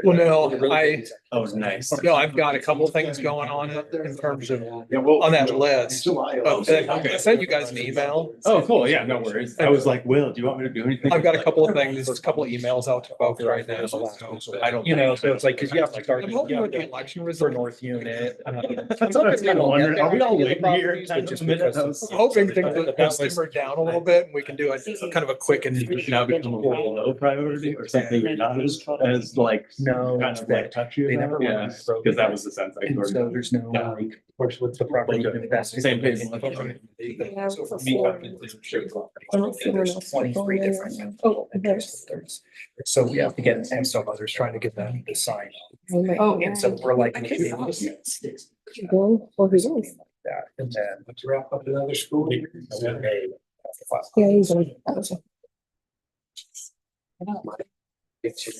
Well, no, Oh, nice. I've got a couple things going on in terms of Yeah, well, on that list. Okay. I sent you guys an email. Oh, cool. Yeah, no worries. I was like, Will, do you want me to do anything? I've got a couple of things, there's a couple of emails out to folks right now. I don't, So it's like, cause you have to start. I'm hoping with the election For result. North Unit. That's what I was kind of wondering. Are we all waiting here? But just Minute? because I'm hoping things will simmer down a little bit and we can do a kind of a quick and. Now become a little low priority or something you're not as like, No, kind of like touchy they about? never Yeah, really broke because that it. was the sense I And sort so of. there's no Yeah. like, of course, what's the property? Same page. So for me, I'm in this 23 different. Oh, There's, so we have to get, and some others trying to get them to sign. Oh, And so we're like. Again, well, who's on? That, and then. Let's wrap up another school year. Yeah, he's on.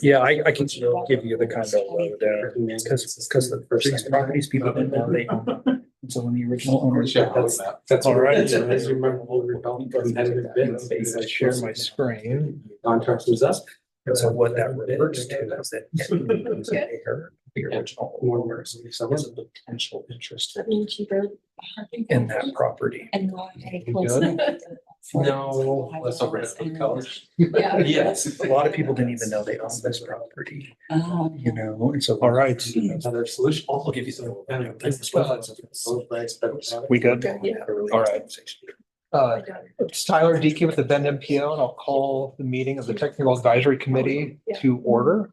Yeah, I can give you the kind of low there, because the first these properties people didn't know they owned. And so when the original owners. That's all right. As you remember, we're talking competitive bids. I share my screen. Contrast was us. And so what that refers to is that. The original owners is a potential interest That means she wrote. in that property. And why? No, let's not rest the colors. Yeah. Yes. A lot of people didn't even know they owned this property, you know, and so. All right. Another solution. I'll give you some. We good? Yeah. All right. It's Tyler Dickey with the Bend MPO, and I'll call the meeting of the Technical Advisory Committee to order.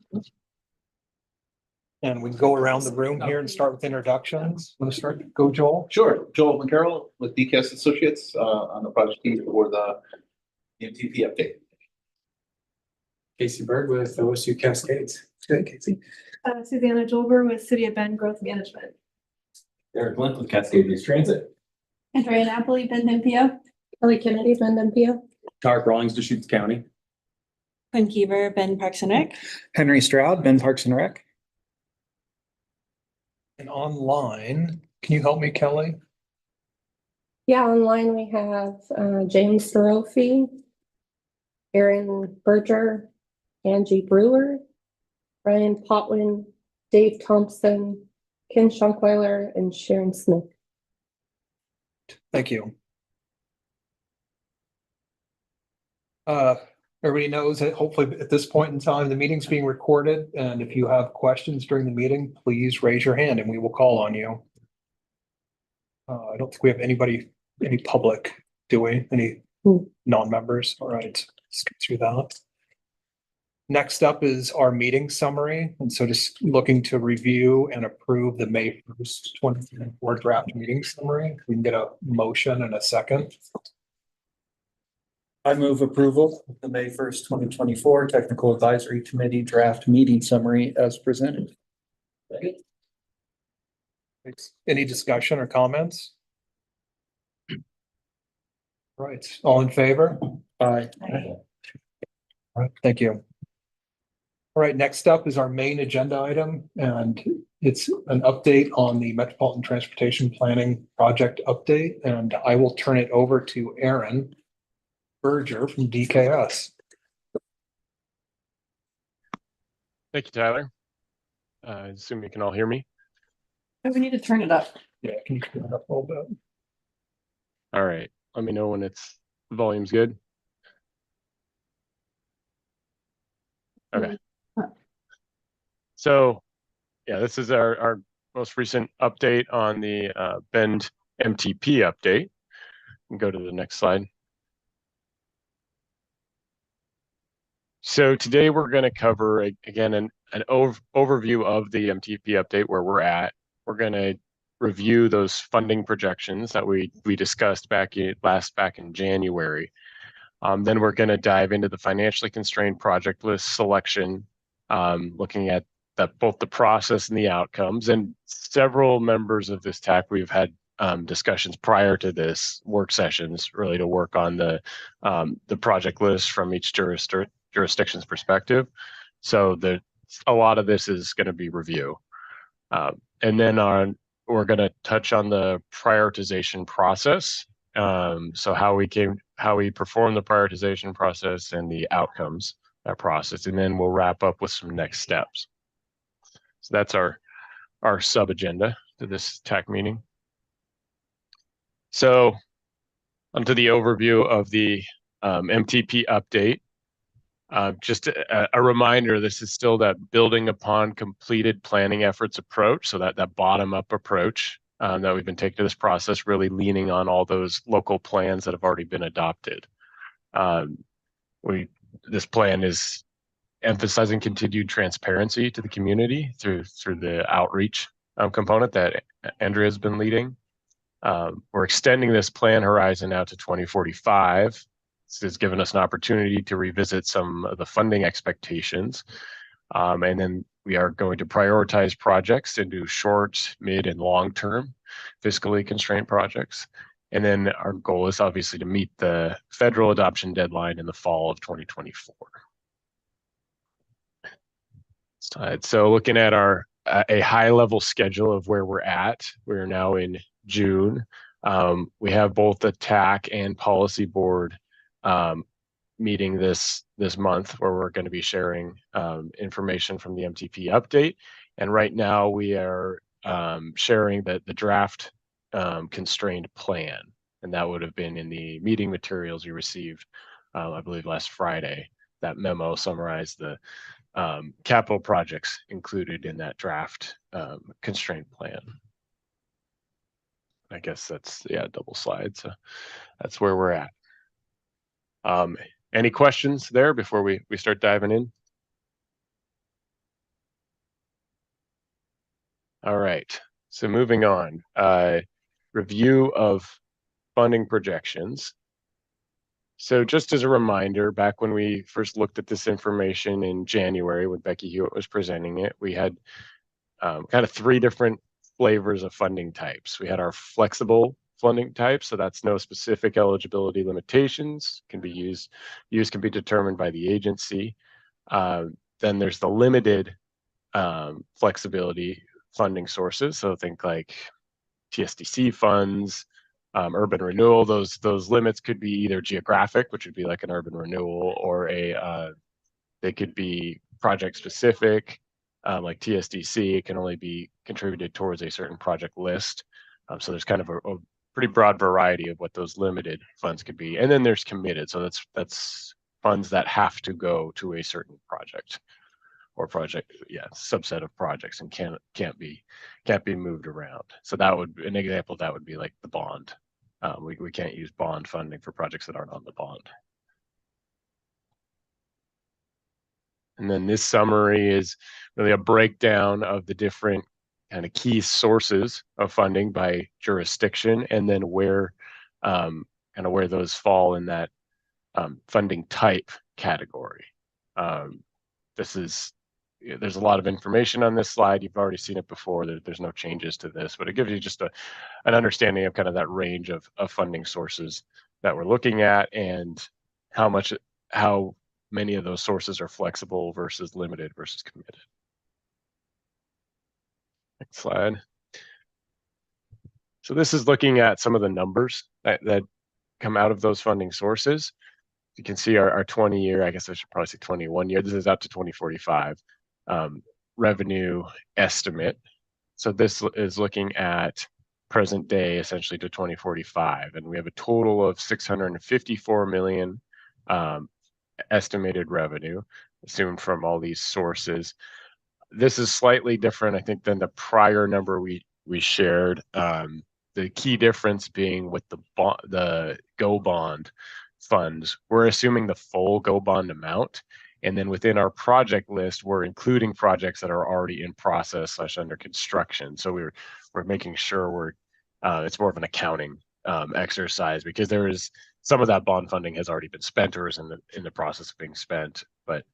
And we can go around the room here and start with introductions. Want to start? Go, Joel. Sure, Joel McCarroll with DCAS Associates on the project team for the MTP update. Casey Berg with OSU Cascades. Good, Casey. Susanna Jolber with City of Bend Growth Management. Eric Link with Cascade News Transit. Andrea Napoli, Bend MPO. Kelly Kennedy, Bend MPO. Tarek Rawlings, Deschutes County. Quinn Kiever, Bend Parks and Rec. Henry Stroud, Bend Parks and Rec. And online, can you help me, Kelly? Yeah, online we have James Sorofi, Aaron Berger, Angie Brewer, Ryan Potwin, Dave Thompson, Ken Schunkweiler, and Sharon Smith. Thank you. Everybody knows that hopefully at this point in time, the meeting's being recorded, and if you have questions during the meeting, please raise your hand and we will call on you. I don't think we have any public, do we? Any non-members? All right, let's get through that. Next up is our meeting summary, and so just looking to review and approve the May 1st, 2024 draft meeting summary. We can get a motion and a second. I move approval of the May 1st, 2024 Technical Advisory Committee Draft Meeting Summary as presented. Any discussion or comments? Right, all in favor? Aye. All right, thank you. All right, next up is our main agenda item, and it's an update on the Metropolitan Transportation Planning Project update, and I will turn it over to Aaron Berger from DKS. Thank you, Tyler. I assume you can all hear me. Oh, we need to turn it up. Yeah, can you turn it up a little bit? All right. Let me know when it's volume's good. Okay. So, yeah, this is our most recent update on the Bend MTP update. Go to the next slide. So today we're going to cover again an overview of the MTP update, where we're at. We're going to review those funding projections that we discussed back in January. Then we're going to dive into the financially constrained project list selection, looking at both the process and the outcomes. And several members of this TAC, we've had discussions prior to this work sessions, really to work on the project list from each jurisdiction's perspective. So a lot of this is going to be review. And then we're going to touch on the prioritization process. So how we perform the prioritization process and the outcomes of that process. And then we'll wrap up with some next steps. So that's our sub agenda to this TAC meeting. So onto the overview of the MTP update. Just a reminder, this is still that building upon completed planning efforts approach. So that bottom up approach that we've been taking to this process, really leaning on all those local plans that have already been adopted. This plan is emphasizing continued transparency to the community through the outreach component that Andrea has been leading. We're extending this plan horizon out to 2045. This has given us an opportunity to revisit some of the funding expectations. And then we are going to prioritize projects into short, mid, and long-term fiscally constrained projects. And then our goal is obviously to meet the federal adoption deadline in the fall of 2024. So looking at a high-level schedule of where we're at, we're now in June. We have both the TAC and policy board meeting this month, where we're going to be sharing information from the MTP update. And right now we are sharing the draft constrained plan, and that would have been in the meeting materials you received, I believe last Friday. That memo summarized the capital projects included in that draft constraint plan. I guess that's, yeah, double slide. So that's where we're at. Any questions there before we start diving in? All right, so moving on. Review of funding projections. So just as a reminder, back when we first looked at this information in January, when Becky Hewitt was presenting it, we had kind of three different flavors of funding types. We had our flexible funding type, so that's no specific eligibility limitations, can be used can be determined by the agency. Then there's the limited flexibility funding sources, so think like TSDC funds, urban renewal. Those limits could be either geographic, which would be like an urban renewal, or they could be project specific, like TSDC. It can only be contributed towards a certain project list. So there's kind of a pretty broad variety of what those limited funds could be. And then there's committed. So that's funds that have to go to a certain project or subset of projects, and can't be moved around. So that would, an example of that would be like the bond. We can't use bond funding for projects that aren't on the bond. And then this summary is really a breakdown of the different kind of key sources of funding by jurisdiction, and then where where those fall in that funding type category. There's a lot of information on this slide. You've already seen it before. There's no changes to this, but it gives you just an understanding of kind of that range of funding sources that we're looking at, and how many of those sources are flexible versus limited versus committed. Next slide. So this is looking at some of the numbers that come out of those funding sources. You can see our 20-year, I guess I should probably say 21-year, this is out to 2045, revenue estimate. So this is looking at present day, essentially, to 2045. And we have a total of 654 million estimated revenue assumed from all these sources. This is slightly different, I think, than the prior number we shared. The key difference being with the Go Bond funds, we're assuming the full Go Bond amount, and then within our project list, we're including projects that are already in process / under construction. So we're making sure it's more of an accounting exercise, because there is some of that bond funding has already been spent or is in the process of being spent. But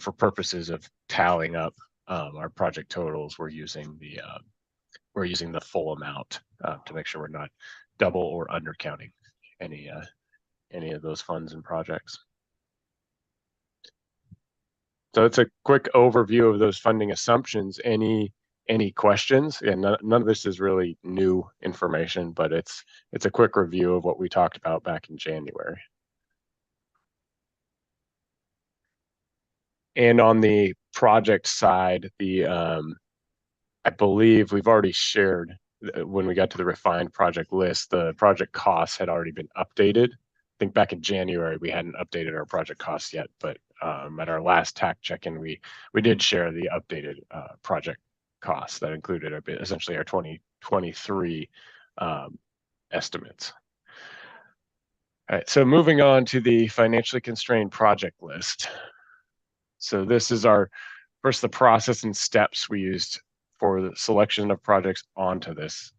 for purposes of tallying up our project totals, we're using the full amount to make sure we're not double or undercounting any of those funds and projects. So it's a quick overview of those funding assumptions. Any questions? And none of this is really new information, but it's a quick review of what we talked about back in January. And on the project side, the I believe we've already shared when we got to the refined project list, the project costs had already been updated. I think back in January, we hadn't updated our project costs yet, but at our last TAC check-in, we did share the updated project costs that included essentially our 2023 estimates. All right, so moving on to the financially constrained project list. So this is first the process and steps we used for the selection of projects onto this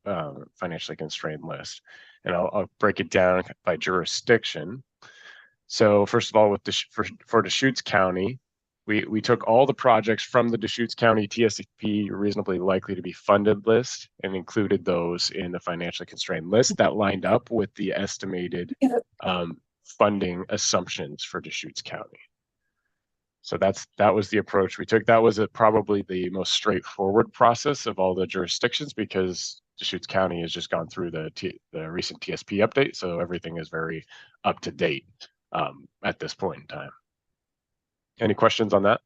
financially constrained list. And I'll break it down by jurisdiction. So first of all, for Deschutes County, we took all the projects from the Deschutes County TSP reasonably likely to be funded list and included those in the financially constrained list that lined up with the estimated funding assumptions for Deschutes County. So that was the approach we took. That was probably the most straightforward process of all the jurisdictions because Deschutes County has just gone through the recent TSP update, so everything is very up to date at this point in time. Any questions on that?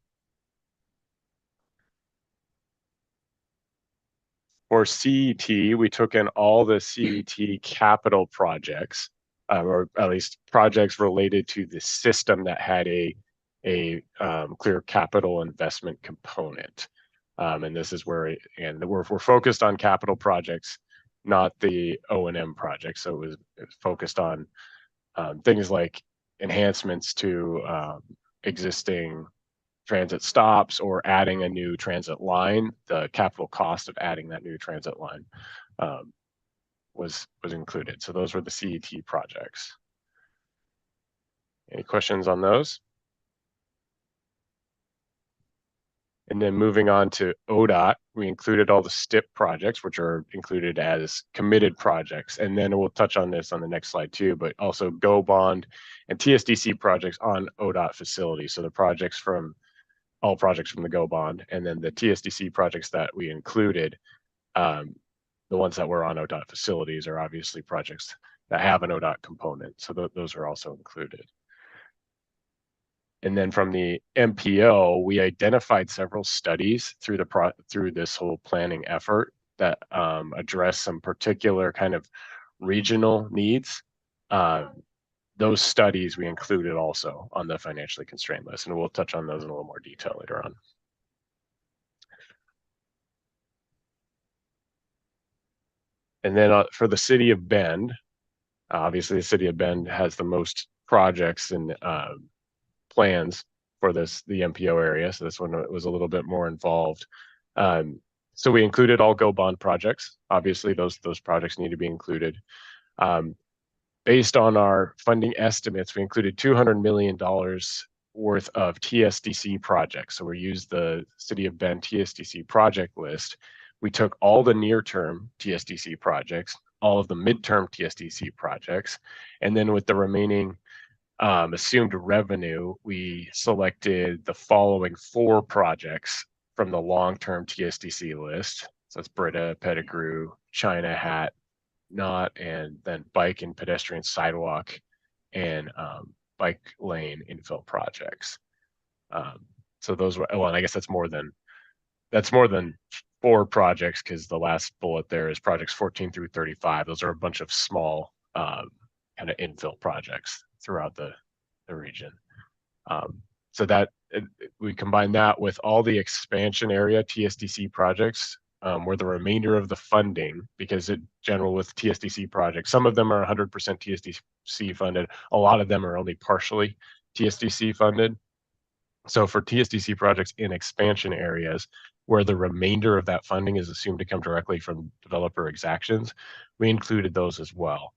For CET, we took in all the CET capital projects, or at least projects related to the system that had a clear capital investment component. And this is where we're focused on capital projects, not the O&M projects. So it was focused on things like enhancements to existing transit stops or adding a new transit line. The capital cost of adding that new transit line was included. So those were the CET projects. Any questions on those? And then moving on to ODOT, we included all the STIP projects, which are included as committed projects. And then we'll touch on this on the next slide too, but also GO Bond and TSDC projects on ODOT facilities. So the all projects from the GO Bond, and then the TSDC projects that we included, the ones that were on ODOT facilities are obviously projects that have an ODOT component. So those are also included. And then from the MPO, we identified several studies through this whole planning effort that address some particular kind of regional needs. Those studies we included also on the financially constrained list, and we'll touch on those in a little more detail later on. And then for the city of Bend, obviously the city of Bend has the most projects and plans for the MPO area. So this one was a little bit more involved. So we included all GO Bond projects. Obviously those projects need to be included. Based on our funding estimates, we included $200 million worth of TSDC projects. So we used the City of Bend TSDC project list. We took all the near-term TSDC projects, all of the midterm TSDC projects, and then with the remaining assumed revenue, we selected the following 4 projects from the long-term TSDC list. So it's Britta, Pettigrew, China Hat, Knot, and then bike and pedestrian sidewalk and bike lane infill projects. So those were, well, and I guess that's more than 4 projects because the last bullet there is projects 14 through 35. Those are a bunch of small kind of infill projects throughout the region. So that we combine that with all the expansion area TSDC projects, where the remainder of the funding, because in general with TSDC projects, some of them are 100% TSDC funded. A lot of them are only partially TSDC funded. So for TSDC projects in expansion areas, where the remainder of that funding is assumed to come directly from developer exactions, we included those as well.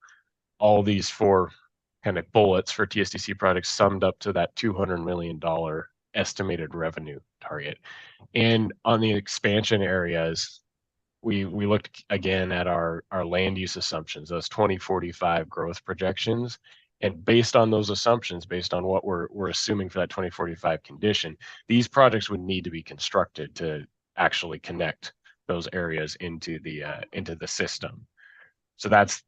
All these 4 kind of bullets for TSDC projects summed up to that $200 million estimated revenue target. And on the expansion areas, we looked again at our land use assumptions, those 2045 growth projections. And based on those assumptions, based on what we're assuming for that 2045 condition, these projects would need to be constructed to actually connect those areas into the system. So that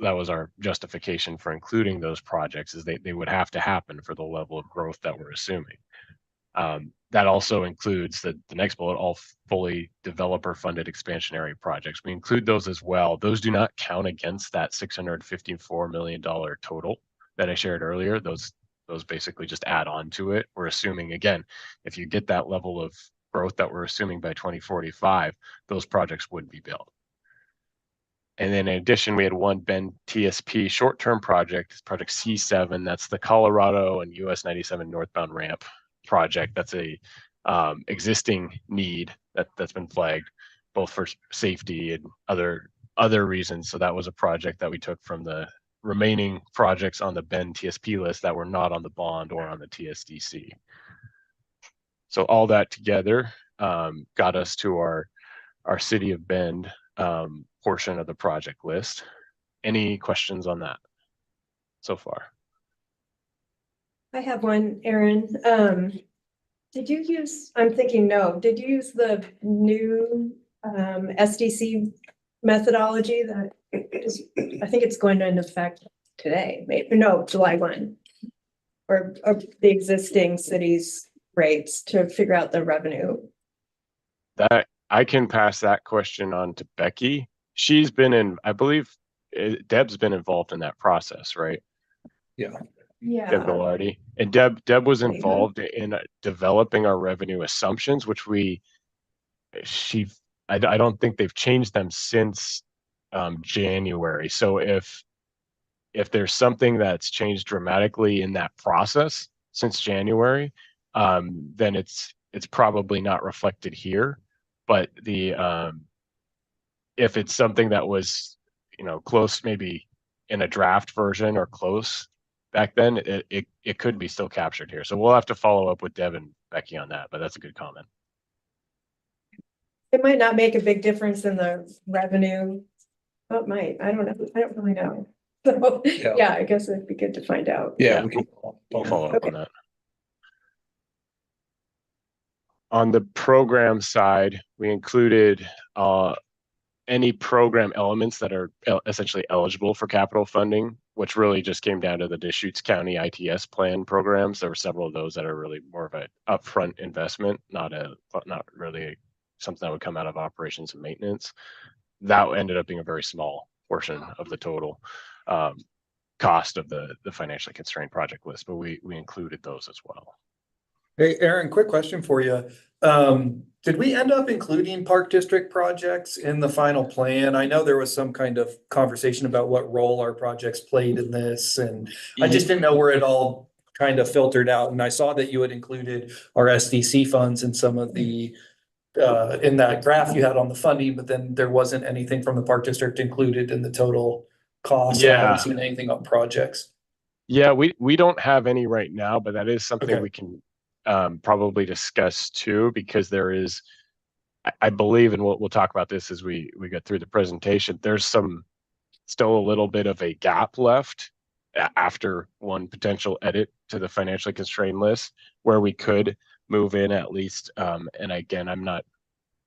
was our justification for including those projects, is they would have to happen for the level of growth that we're assuming. That also includes the next bullet, all fully developer-funded expansionary projects. We include those as well. Those do not count against that $654 million total that I shared earlier. Those basically just add on to it. We're assuming, again, if you get that level of growth that we're assuming by 2045, those projects would be built. And then in addition, we had one Bend TSP short-term project, project C7. That's the Colorado and US 97 northbound ramp project. That's a existing need that's been flagged both for safety and other reasons. So that was a project that we took from the remaining projects on the Bend TSP list that were not on the bond or on the TSDC. So all that together got us to our City of Bend portion of the project list. Any questions on that so far? I have one, Aaron. Did you use, I'm thinking no, did you use the new SDC methodology that is, I think it's going into effect today, maybe, no, July 1. Or the existing cities rates to figure out the revenue? That I can pass that question on to Becky. She's been in, I believe Deb's been involved in that process, right? Yeah. Deb Gallardi. And Deb was involved in developing our revenue assumptions, which I don't think they've changed them since January. So if there's something that's changed dramatically in that process since January, then it's probably not reflected here. But if it's something that was, close, maybe in a draft version or close back then, it could be still captured here. So we'll have to follow up with Deb and Becky on that, but that's a good comment. It might not make a big difference in the revenue. Oh, it might, I don't know, I don't really know. So, yeah, I guess it'd be good to find out. Yeah, Yeah. we can We'll follow up Okay. on that. On the program side, we included any program elements that are essentially eligible for capital funding, which really just came down to the Deschutes County ITS plan programs. There were several of those that are really more of an upfront investment, not really something that would come out of operations and maintenance. That ended up being a very small portion of the total cost of the financially constrained project list, but we included those as well. Hey, Aaron, quick question for you. Did we end up including Park District projects in the final plan? I know there was some kind of conversation about what role our projects played in this, and I just didn't know where it all kind of filtered out. And I saw that you had included our SDC funds in some of the in that graph you had on the funding, but then there wasn't anything from the Park District included in the total cost. I haven't seen anything on projects. Yeah, we don't have any right now, but that is something Okay. we can probably discuss too, because there is, I believe, and we'll talk about this as we get through the presentation, there's still a little bit of a gap left after one potential edit to the financially constrained list where we could move in at least, and again,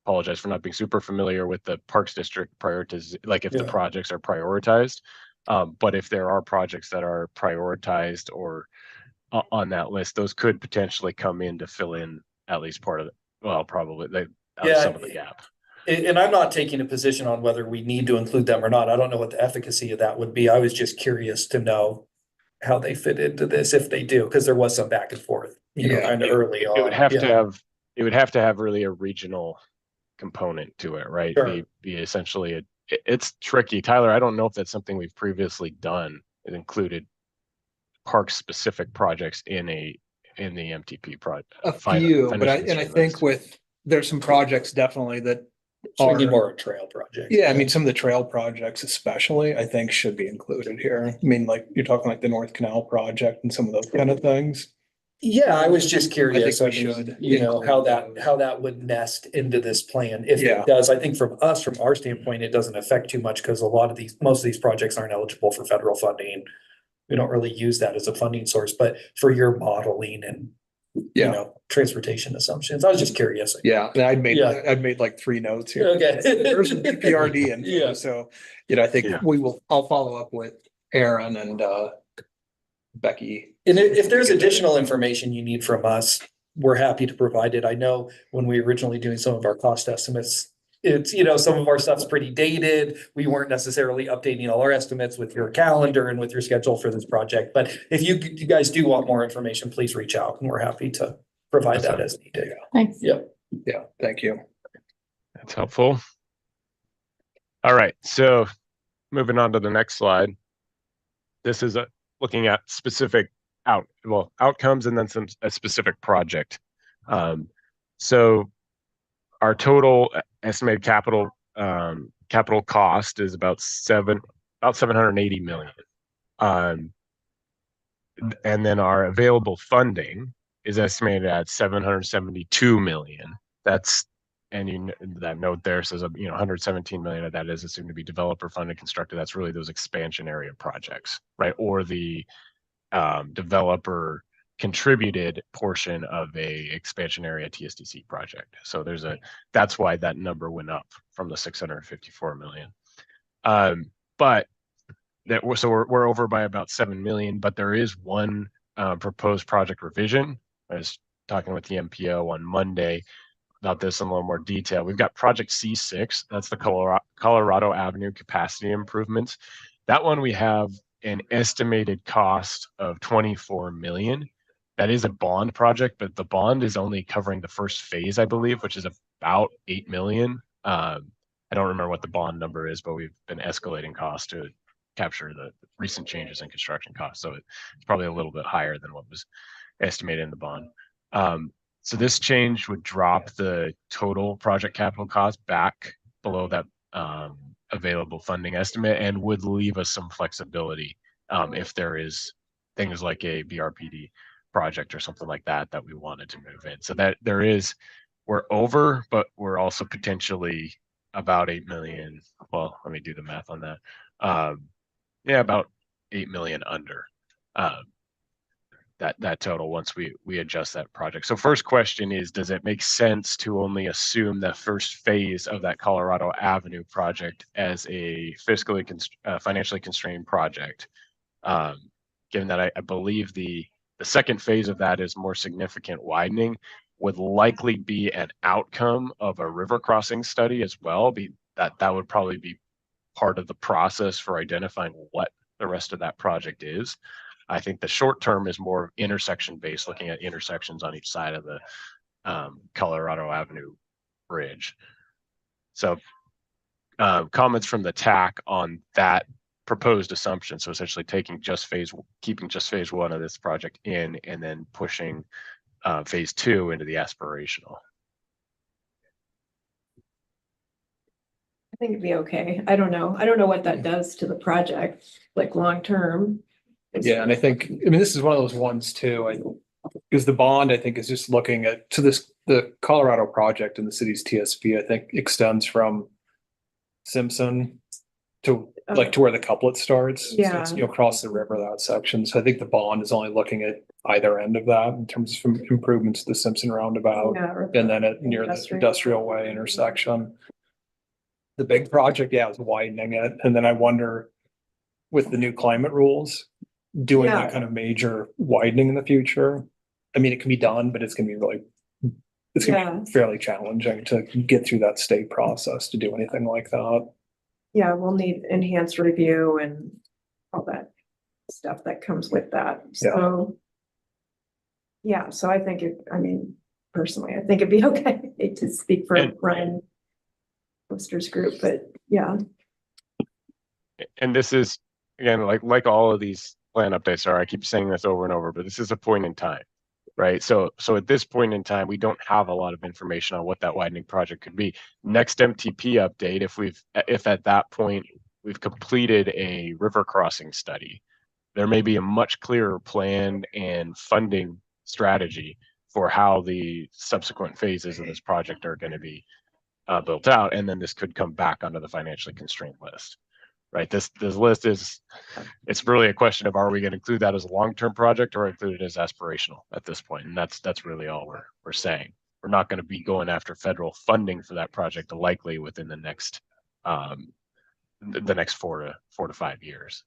apologize for not being super familiar with the Parks District prioritization, like if the projects are prioritized, but if there are projects that are prioritized or on that list, those could potentially come in to fill in at least part of it. Well, probably some of the gap. And I'm not taking a position on whether we need to include them or not. I don't know what the efficacy of that would be. I was just curious to know how they fit into this, if they do, because there was some back and forth, kind of early on. It would have to have really a regional component to it, right? Sure. Be essentially it's tricky. Tyler, I don't know if that's something we've previously done. It included park specific projects in the MTP project. A few, but I think there's some projects definitely that are more a trail project. Yeah, I mean, some of the trail projects especially, I think should be included here. I mean, like you're talking like the North Canal project and some of those kind of things. Yeah, I was just curious. I think we should how that would nest into this plan. If it does, I think from our standpoint, it doesn't affect too much because most of these projects aren't eligible for federal funding. We don't really use that as a funding source, but for your modeling and transportation assumptions, I was just curious. Yeah, and I'd made like 3 notes here. Okay. There's some PRD info. Yeah. So, I think I'll follow up with Aaron and Becky. And if there's additional information you need from us, we're happy to provide it. I know when we originally doing some of our cost estimates, it's, you know, some of our stuff's pretty dated. We weren't necessarily updating all our estimates with your calendar and with your schedule for this project. But if you guys do want more information, please reach out and we're happy to provide that as needed. Thanks. Yeah. Yeah, thank you. That's helpful. All right, so moving on to the next slide. This is looking at specific outcomes and then a specific project. So our total estimated capital cost is about 780 million. And then our available funding is estimated at 772 million. And that note there says, 117 million of that is assumed to be developer funded constructed. That's really those expansion area projects, right? Or the developer contributed portion of a expansion area TSDC project. So that's why that number went up from the 654 million. But we're over by about 7 million, but there is one proposed project revision. I was talking with the MPO on Monday about this in a little more detail. We've got project C6, that's the Colorado Avenue capacity improvements. That one we have an estimated cost of 24 million. That is a bond project, but the bond is only covering the first phase, I believe, which is about 8 million. I don't remember what the bond number is, but we've been escalating costs to capture the recent changes in construction costs. So it's probably a little bit higher than what was estimated in the bond. So this change would drop the total project capital cost back below that available funding estimate and would leave us some flexibility if there is things like a BRPD project or something like that we wanted to move in. So that we're over, but we're also potentially about 8 million. Well, let me do the math on that. About 8 million under that total once we adjust that project. So first question is, does it make sense to only assume the first phase of that Colorado Avenue project as a financially constrained project? Given that I believe the second phase of that is more significant widening, would likely be an outcome of a river crossing study as well. That would probably be part of the process for identifying what the rest of that project is. I think the short term is more intersection based, looking at intersections on each side of the Colorado Avenue bridge. So comments from the TAC on that proposed assumption. So essentially keeping just phase one of this project in, and then pushing phase two into the aspirational. I think it'd be okay. I don't know. I don't know what that does to the project, like long term. Yeah, and this is one of those ones too, because the bond, I think, is just looking at the Colorado project in the city's TSP, I think extends from Simpson to where the couplet starts. So Yeah. it's, across the river, that section. So I think the bond is only looking at either end of that in terms of improvements to the Simpson roundabout and then near the industrial way intersection. The big project, is widening it. And then I wonder, with the new climate rules, doing that kind of major widening in the future. I mean, it can be done, but it's going to be fairly challenging to get through that state process to do anything like that. Yeah, we'll need enhanced review and all that stuff that comes with that. So, so I think personally, I think it'd be okay. I hate to speak for Ryan Poster's group, but yeah. And this is, again, like all of these plan updates are, I keep saying this over and over, but this is a point in time, right? So at this point in time, we don't have a lot of information on what that widening project could be. Next MTP update, if at that point we've completed a river crossing study, there may be a much clearer plan and funding strategy for how the subsequent phases of this project are going to be built out, and then this could come back onto the financially constrained list. Right, this list it's really a question of, are we going to include that as a long-term project or include it as aspirational at this point? And that's really all we're saying. We're not going to be going after federal funding for that project likely within the next 4 to 5 years.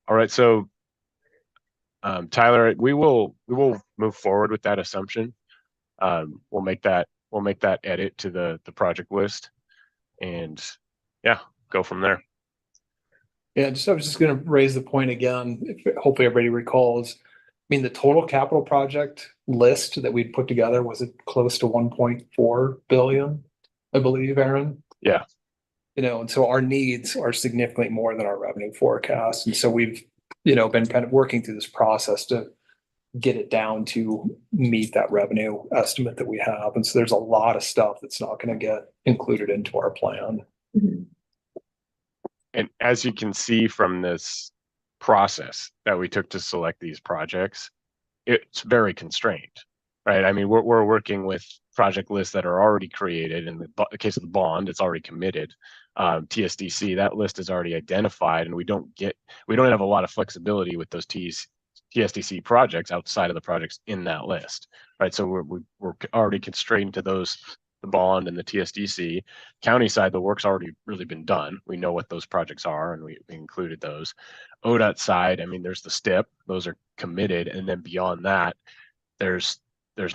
All right, so Tyler, we will move forward with that assumption. We'll make that edit to the project list, and yeah, go from there. Yeah, I was just gonna raise the point again, hopefully everybody recalls. I mean, the total capital project list that we'd put together, was it close to 1.4 billion, I believe, Aaron? Yeah. You know, and so our needs are significantly more than our revenue forecast. And so we've, been kind of working through this process to get it down to meet that revenue estimate that we have. And so there's a lot of stuff that's not gonna get included into our plan. And as you can see from this process that we took to select these projects, it's very constrained, right? I mean, we're working with project lists that are already created. In the case of the bond, it's already committed. TSDC, that list is already identified, and we don't have a lot of flexibility with those TSDC projects outside of the projects in that list, right? So we're already constrained to those, the bond and the TSDC. County side, the work's already really been done. We know what those projects are, and we included those. ODOT side, I mean, there's the STIP, those are committed, and then beyond that, there's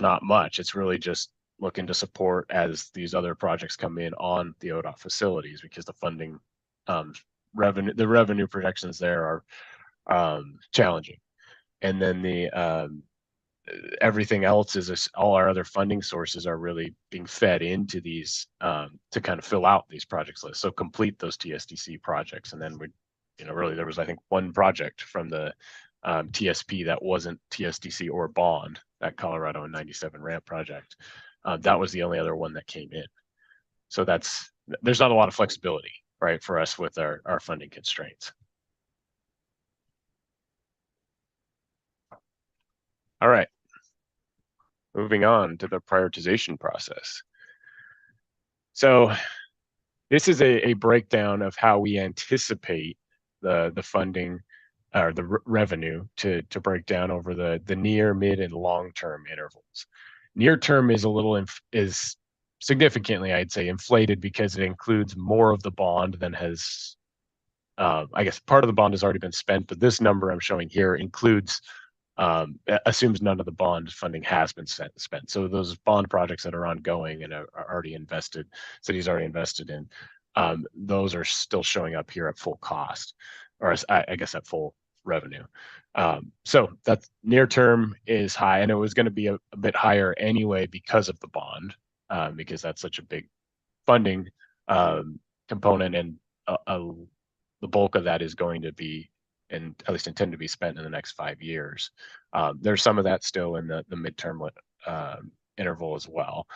not much. It's really just looking to support as these other projects come in on the ODOT facilities, because the funding, the revenue projections there are challenging. And then everything else is all our other funding sources are really being fed into these to kind of fill out these projects lists. So complete those TSDC projects, and then really there was, I think, one project from the TSP that wasn't TSDC or bond, that Colorado and 97 ramp project. That was the only other one that came in. So there's not a lot of flexibility, right, for us with our funding constraints. All right. Moving on to the prioritization process. So this is a breakdown of how we anticipate the funding or the revenue to break down over the near, mid, and long-term intervals. Near term is significantly, I'd say, inflated, because it includes more of the bond than has, I guess part of the bond has already been spent, but this number I'm showing here includes, assumes none of the bond funding has been spent. So those bond projects that are ongoing and are already invested, cities already invested in, those are still showing up here at full cost, or I guess at full revenue. So that near term is high, and it was going to be a bit higher anyway because of the bond, because that's such a big funding component, and the bulk of that is going to be, and at least intend to be, spent in the next 5 years. There's some of that still in the midterm interval as well.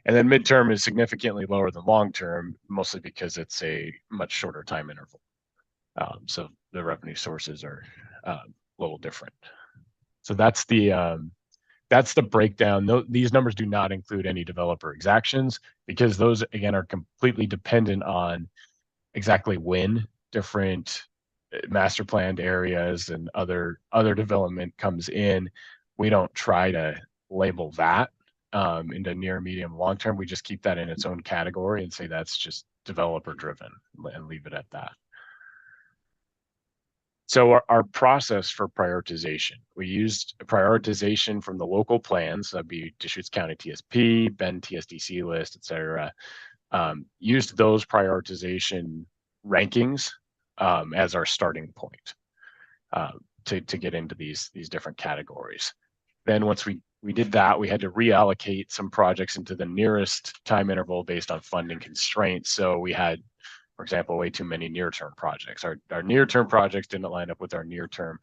And then midterm is significantly lower than long term, mostly because it's a much shorter time interval. So the revenue sources are a little different. So that's the breakdown. These numbers do not include any developer exactions, because those, again, are completely dependent on exactly when different master planned areas and other development comes in. We don't try to label that into near, medium, long term. We just keep that in its own category and say that's just developer driven, and leave it at that. So our process for prioritization, we used prioritization from the local plans, that'd be Deschutes County TSP, Bend TSDC list, et cetera. Used those prioritization rankings as our starting point to get into these different categories. Then once we did that, we had to reallocate some projects into the nearest time interval based on funding constraints. So we had, for example, way too many near-term projects. Our near-term projects didn't line up with our near-term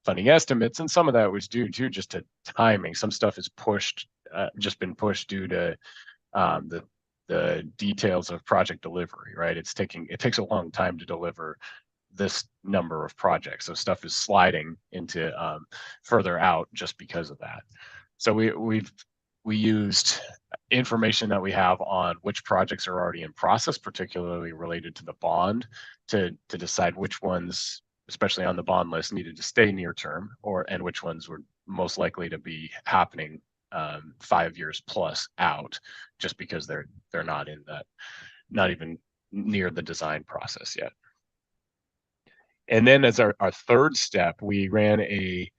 funding estimates, and some of that was due to just to timing. Some stuff is just been pushed due to the details of project delivery, right? It takes a long time to deliver this number of projects. So stuff is sliding into further out just because of that. So we used information that we have on which projects are already in process, particularly related to the bond, to decide which ones, especially on the bond list, needed to stay near term, and which ones were most likely to be happening 5 years plus out, just because they're not even near the design process yet. And then as our third step, we ran a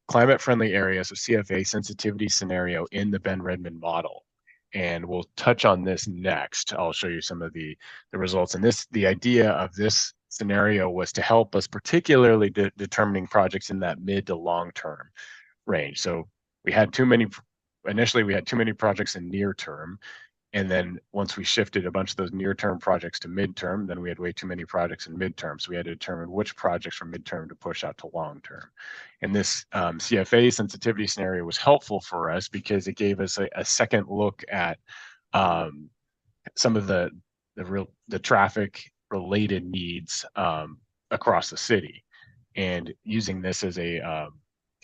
climate friendly areas of CFA sensitivity scenario in the Bend Redmond model. And we'll touch on this next. I'll show you some of the results. And the idea of this scenario was to help us particularly determining projects in that mid to long term range. So initially we had too many projects in near term. And then once we shifted a bunch of those near-term projects to midterm, then we had way too many projects in midterm. So we had to determine which projects from midterm to push out to long-term. And this CFA sensitivity scenario was helpful for us because it gave us a second look at some of the traffic related needs across the city, and using this as a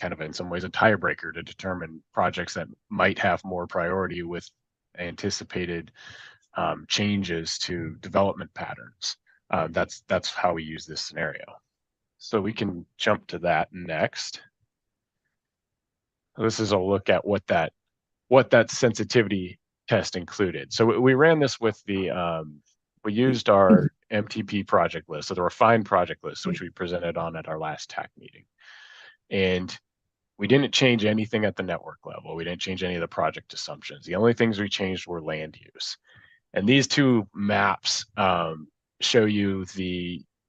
kind of in some ways a tiebreaker to determine projects that might have more priority with anticipated changes to development patterns. That's how we use this scenario. So we can jump to that next. This is a look at what that sensitivity test included. So we ran this with we used our MTP project list, so the refined project list, which we presented on at our last TAC meeting. And we didn't change anything at the network level. We didn't change any of the project assumptions. The only things we changed were land use. And these two maps show you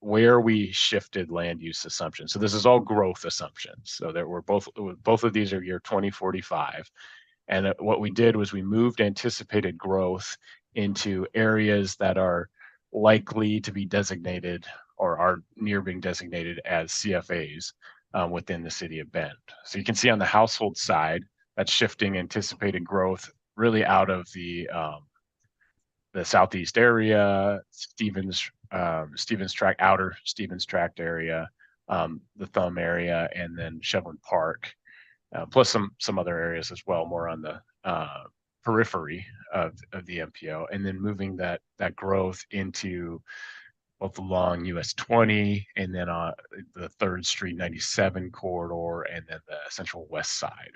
where we shifted land use assumptions. So this is all growth assumptions. So that we're both of these are year 2045. And what we did was we moved anticipated growth into areas that are likely to be designated or are near being designated as CFAs. Within the city of Bend. So you can see on the household side, that's shifting anticipated growth really out of the southeast area, Stevens Tract, outer Stevens Tract area, the Thumb area, and then Shevlin Park, plus some other areas as well, more on the periphery of the MPO, and then moving that growth into both along US 20 and then the 3rd Street 97 corridor and then the Central West side.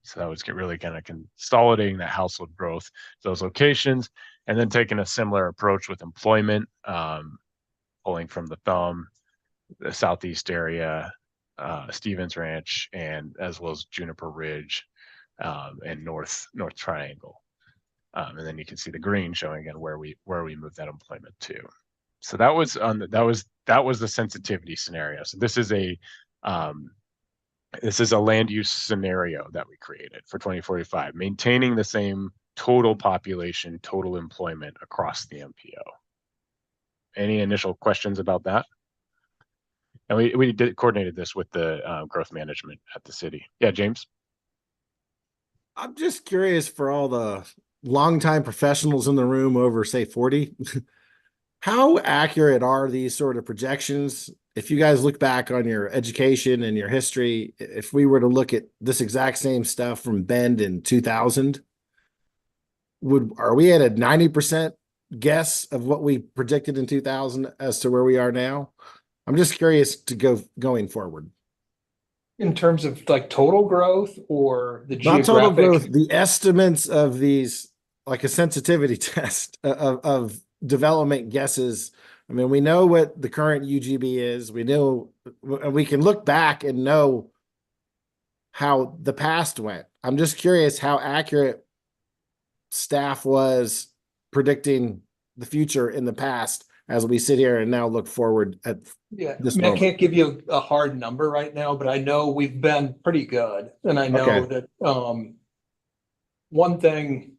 So that was really kind of consolidating that household growth to those locations, and then taking a similar approach with employment, pulling from the Thumb, the southeast area, Stevens Ranch, and as well as Juniper Ridge and North Triangle. And then you can see the green showing again where we moved that employment to. So that was the sensitivity scenario. So this is a land use scenario that we created for 2045, maintaining the same total population, total employment across the MPO. Any initial questions about that? And we coordinated this with the growth management at the city. Yeah, James? I'm just curious, for all the longtime professionals in the room over, say, 40, how accurate are these sort of projections? If you guys look back on your education and your history, if we were to look at this exact same stuff from Bend in 2000, are we at a 90% guess of what we predicted in 2000 as to where we are now? I'm just curious to going forward. In terms of like total growth or the Not total growth, geographic? the estimates of these, like a sensitivity test of development guesses. I mean, we know what the current UGB is. We know, we can look back and know how the past went. I'm just curious how accurate staff was predicting the future in the past as we sit here and now look forward at Yeah, this I mean, I moment. can't give you a hard number right now, but I know we've been pretty good. And I know Okay. that one thing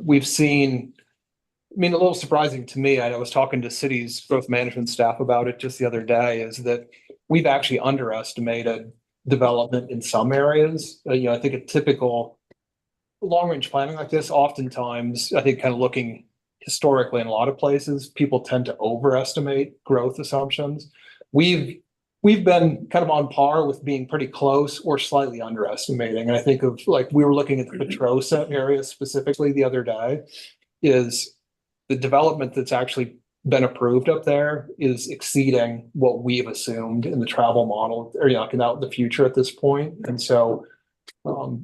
we've seen, I mean, a little surprising to me, I was talking to city's growth management staff about it just the other day, is that we've actually underestimated development in some areas. I think a typical long-range planning like this, oftentimes, I think kind of looking historically in a lot of places, people tend to overestimate growth assumptions. We've been kind of on par with being pretty close or slightly underestimating. And I think of like, we were looking at the Petrosa area specifically the other day, is the development that's actually been approved up there is exceeding what we've assumed in the travel model, or looking out in the future at this point. And so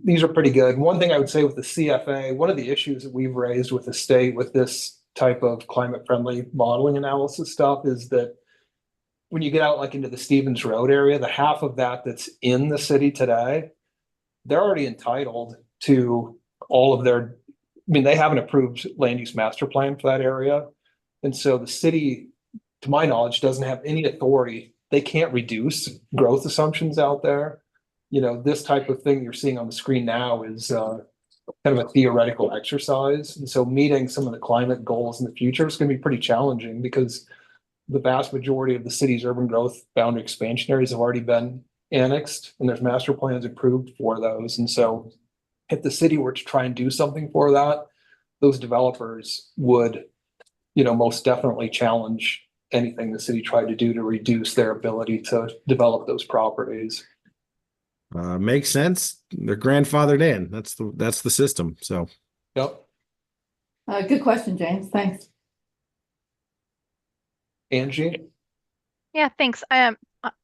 these are pretty good. One thing I would say with the CFA, one of the issues that we've raised with the state with this type of climate friendly modeling analysis stuff is that when you get out like into the Stevens Road area, the half of that that's in the city today, they're already entitled to all of their, I mean, they have an approved land use master plan for that area. And so the city, to my knowledge, doesn't have any authority. They can't reduce growth assumptions out there. You know, this type of thing you're seeing on the screen now is kind of a theoretical exercise. And so meeting some of the climate goals in the future is going to be pretty challenging because the vast majority of the city's urban growth boundary expansion areas have already been annexed and there's master plans approved for those. And so if the city were to try and do something for that, those developers would, you know, most definitely challenge anything the city tried to do to reduce their ability to develop those properties. Makes sense. They're grandfathered in. That's the system. So, Yep. Good question, James. Thanks. Angie? Yeah, thanks. I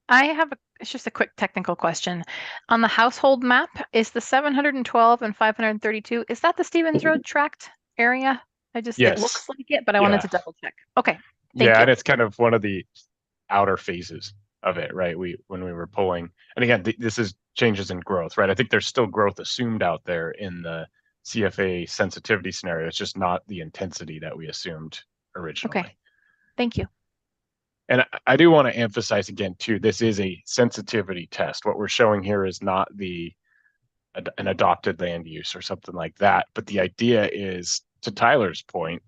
have it's just a quick technical question. On the household map, is the 712 and 532, is that the Stevens Road tract area? It Yes. looks like it, but I wanted Yeah. to double check. Okay. Thank Yeah, you. and it's kind of one of the outer phases of it, right? When we were pulling, and again, this is changes in growth, right? I think there's still growth assumed out there in the CFA sensitivity scenario. It's just not the intensity that we assumed originally. Okay. Thank you. And I do want to emphasize again too, this is a sensitivity test. What we're showing here is not an adopted land use or something like that. But the idea is, to Tyler's point,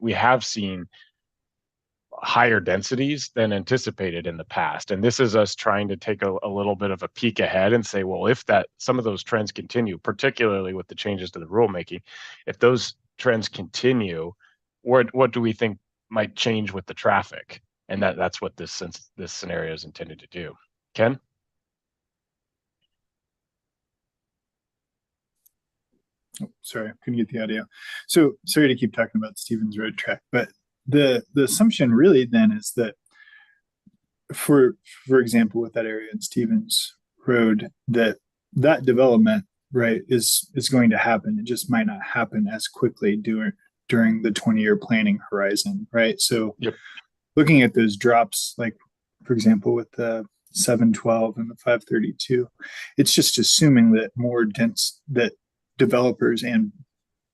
we have seen higher densities than anticipated in the past. And this is us trying to take a little bit of a peek ahead and say, well, if some of those trends continue, particularly with the changes to the rulemaking, if those trends continue, what do we think might change with the traffic? And that's what this scenario is intended to do. Ken? Oh, sorry, couldn't get the audio. So sorry to keep talking about Stevens Road track, but the assumption really then is that for example, with that area in Stevens Road, that development, right, is going to happen. It just might not happen as quickly during the 20-year planning horizon, right? So yep. Looking at those drops, like for example, with the 712 and the 532, it's just assuming that that developers and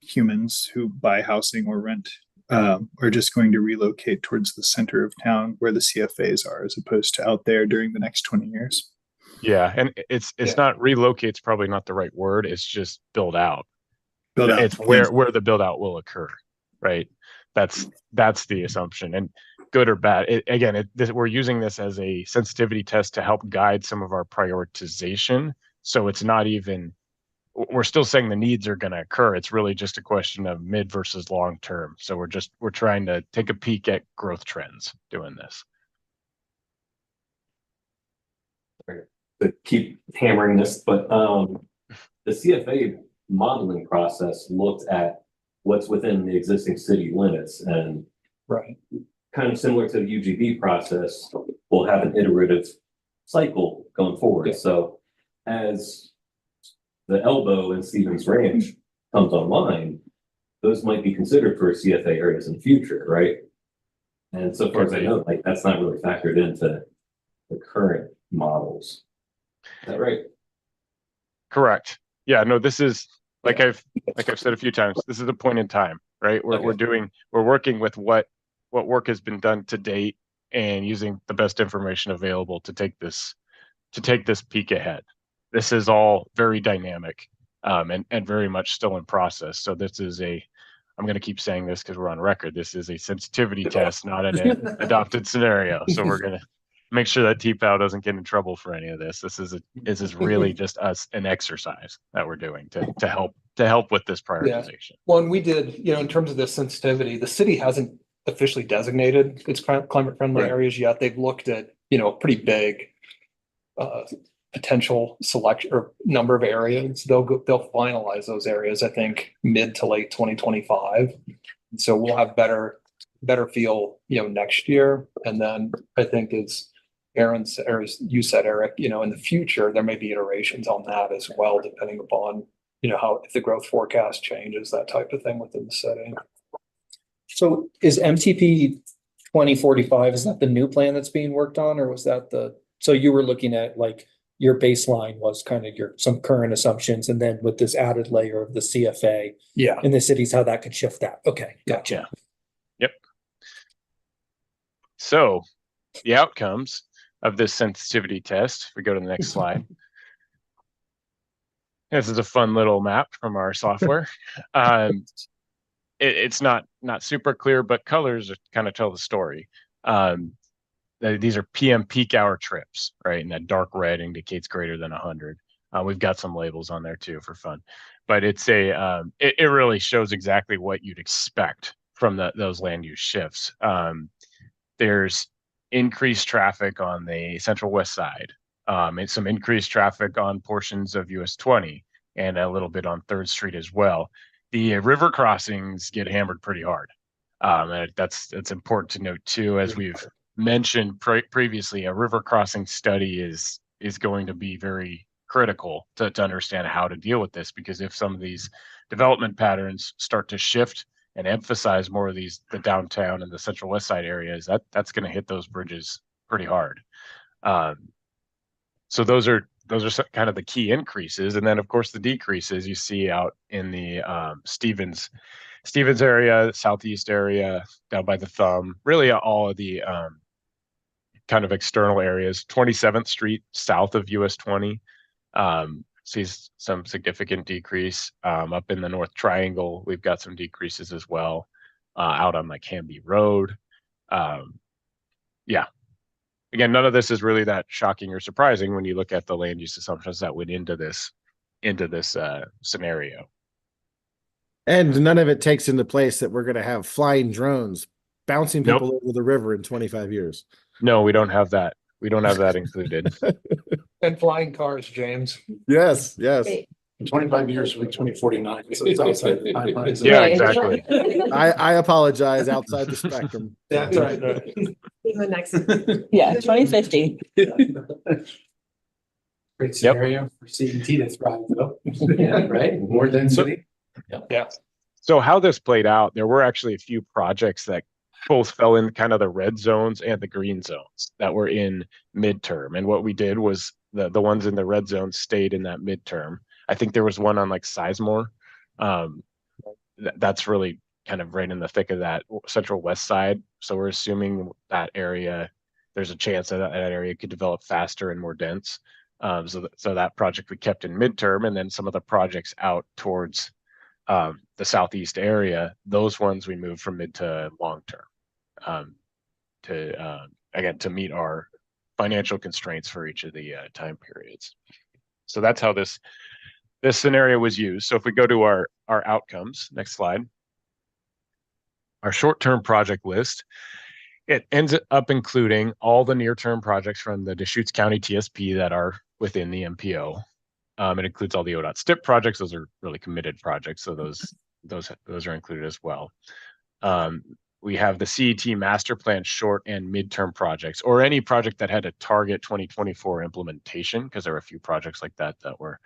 humans who buy housing or rent are just going to relocate towards the center of town where the CFAs are, as opposed to out there during the next 20 years. Yeah, and it's not relocate's probably not the right word. It's just build out. It's where the build out will occur, right? That's the assumption. And good or bad, we're using this as a sensitivity test to help guide some of our prioritization. So it's not even, we're still saying the needs are going to occur. It's really just a question of mid versus long term. So we're trying to take a peek at growth trends doing this. To keep hammering this, but the CFA modeling process looked at what's within the existing city limits, and Right. kind of similar to the UGB process, we'll have an iterative cycle going forward. Yeah. So as the Elbow and Stevens Ranch comes online, those might be considered for CFA areas in the future, right? And so far as I know, like that's not really factored into the current models. Is that right? Correct. Yeah, no, this is like I've said a few times, this is a point in time, right? We're working with what work has been done to date and using the best information available to take this peek ahead. This is all very dynamic and very much still in process. So this is I'm going to keep saying this because we're on record. This is a sensitivity test, not an adopted scenario. So we're going to make sure that TPOW doesn't get in trouble for any of this. This is really just an exercise that we're doing to help with this prioritization. Yeah. Well, and we did, in terms of this sensitivity, the city hasn't officially designated its climate friendly areas yet. They've looked at, pretty big potential selection or number of areas. They'll finalize those areas, I think, mid to late 2025. And so we'll have better feel, next year. And then I think as Aaron said, or as you said, Eric, in the future, there may be iterations on that as well, depending upon, if the growth forecast changes, that type of thing within the setting. So is MTP 2045, is that the new plan that's being worked on, or was that so you were looking at like your baseline was kind of some current assumptions, and then with this added layer of the CFA Yeah. in the cities, how that could shift that. Okay, gotcha. Yep. So the outcomes of this sensitivity test, if we go to the next slide. This is a fun little map from our software. It's not super clear, but colors kind of tell the story. These are PM peak hour trips, right? And that dark red indicates greater than 100. We've got some labels on there too for fun, but it's it really shows exactly what you'd expect from those land use shifts. There's increased traffic on the Central West side, and some increased traffic on portions of US 20 and a little bit on 3rd Street as well. The river crossings get hammered pretty hard. And that's important to note too, as we've mentioned previously, a river crossing study is going to be very critical to understand how to deal with this, because if some of these development patterns start to shift and emphasize more of the downtown and the Central West Side areas, that's going to hit those bridges pretty hard. So those are kind of the key increases, and then of course the decreases you see out in the Stevens area, southeast area, down by the Thumb, really all of the kind of external areas. 27th Street south of US 20 sees some significant decrease. Up in the North Triangle, we've got some decreases as well. Out on like Canby Road. Yeah. Again, none of this is really that shocking or surprising when you look at the land use assumptions that went into this scenario. And none of it takes into place that we're going to have flying drones bouncing people over the river in 25 years. No, we don't have that. We don't have that included. And flying cars, James. Yes, yes. In 25 years, will be 2049. So it's outside the timeline. Yeah, exactly. I apologize, outside the spectrum. That's right. Even next. Yeah, 2050. Great scenario for CET to thrive though. Yeah, right? More density. Yeah. So how this played out, there were actually a few projects that both fell in kind of the red zones and the green zones that were in midterm. And what we did was the ones in the red zone stayed in that midterm. I think there was one on like Sizemore. That's really kind of right in the thick of that Central West Side. So we're assuming that area, there's a chance that area could develop faster and more dense. So that project we kept in midterm, and then some of the projects out towards the southeast area, those ones we moved from mid to long term, to meet our financial constraints for each of the time periods. So that's how this scenario was used. So if we go to our outcomes, next slide, our short-term project list, it ends up including all the near-term projects from the Deschutes County TSP that are within the MPO. It includes all the ODOT STIP projects. Those are really committed projects, so those are included as well. We have the CET master plan short and midterm projects, or any project that had a target 2024 implementation, because there were a few projects like that were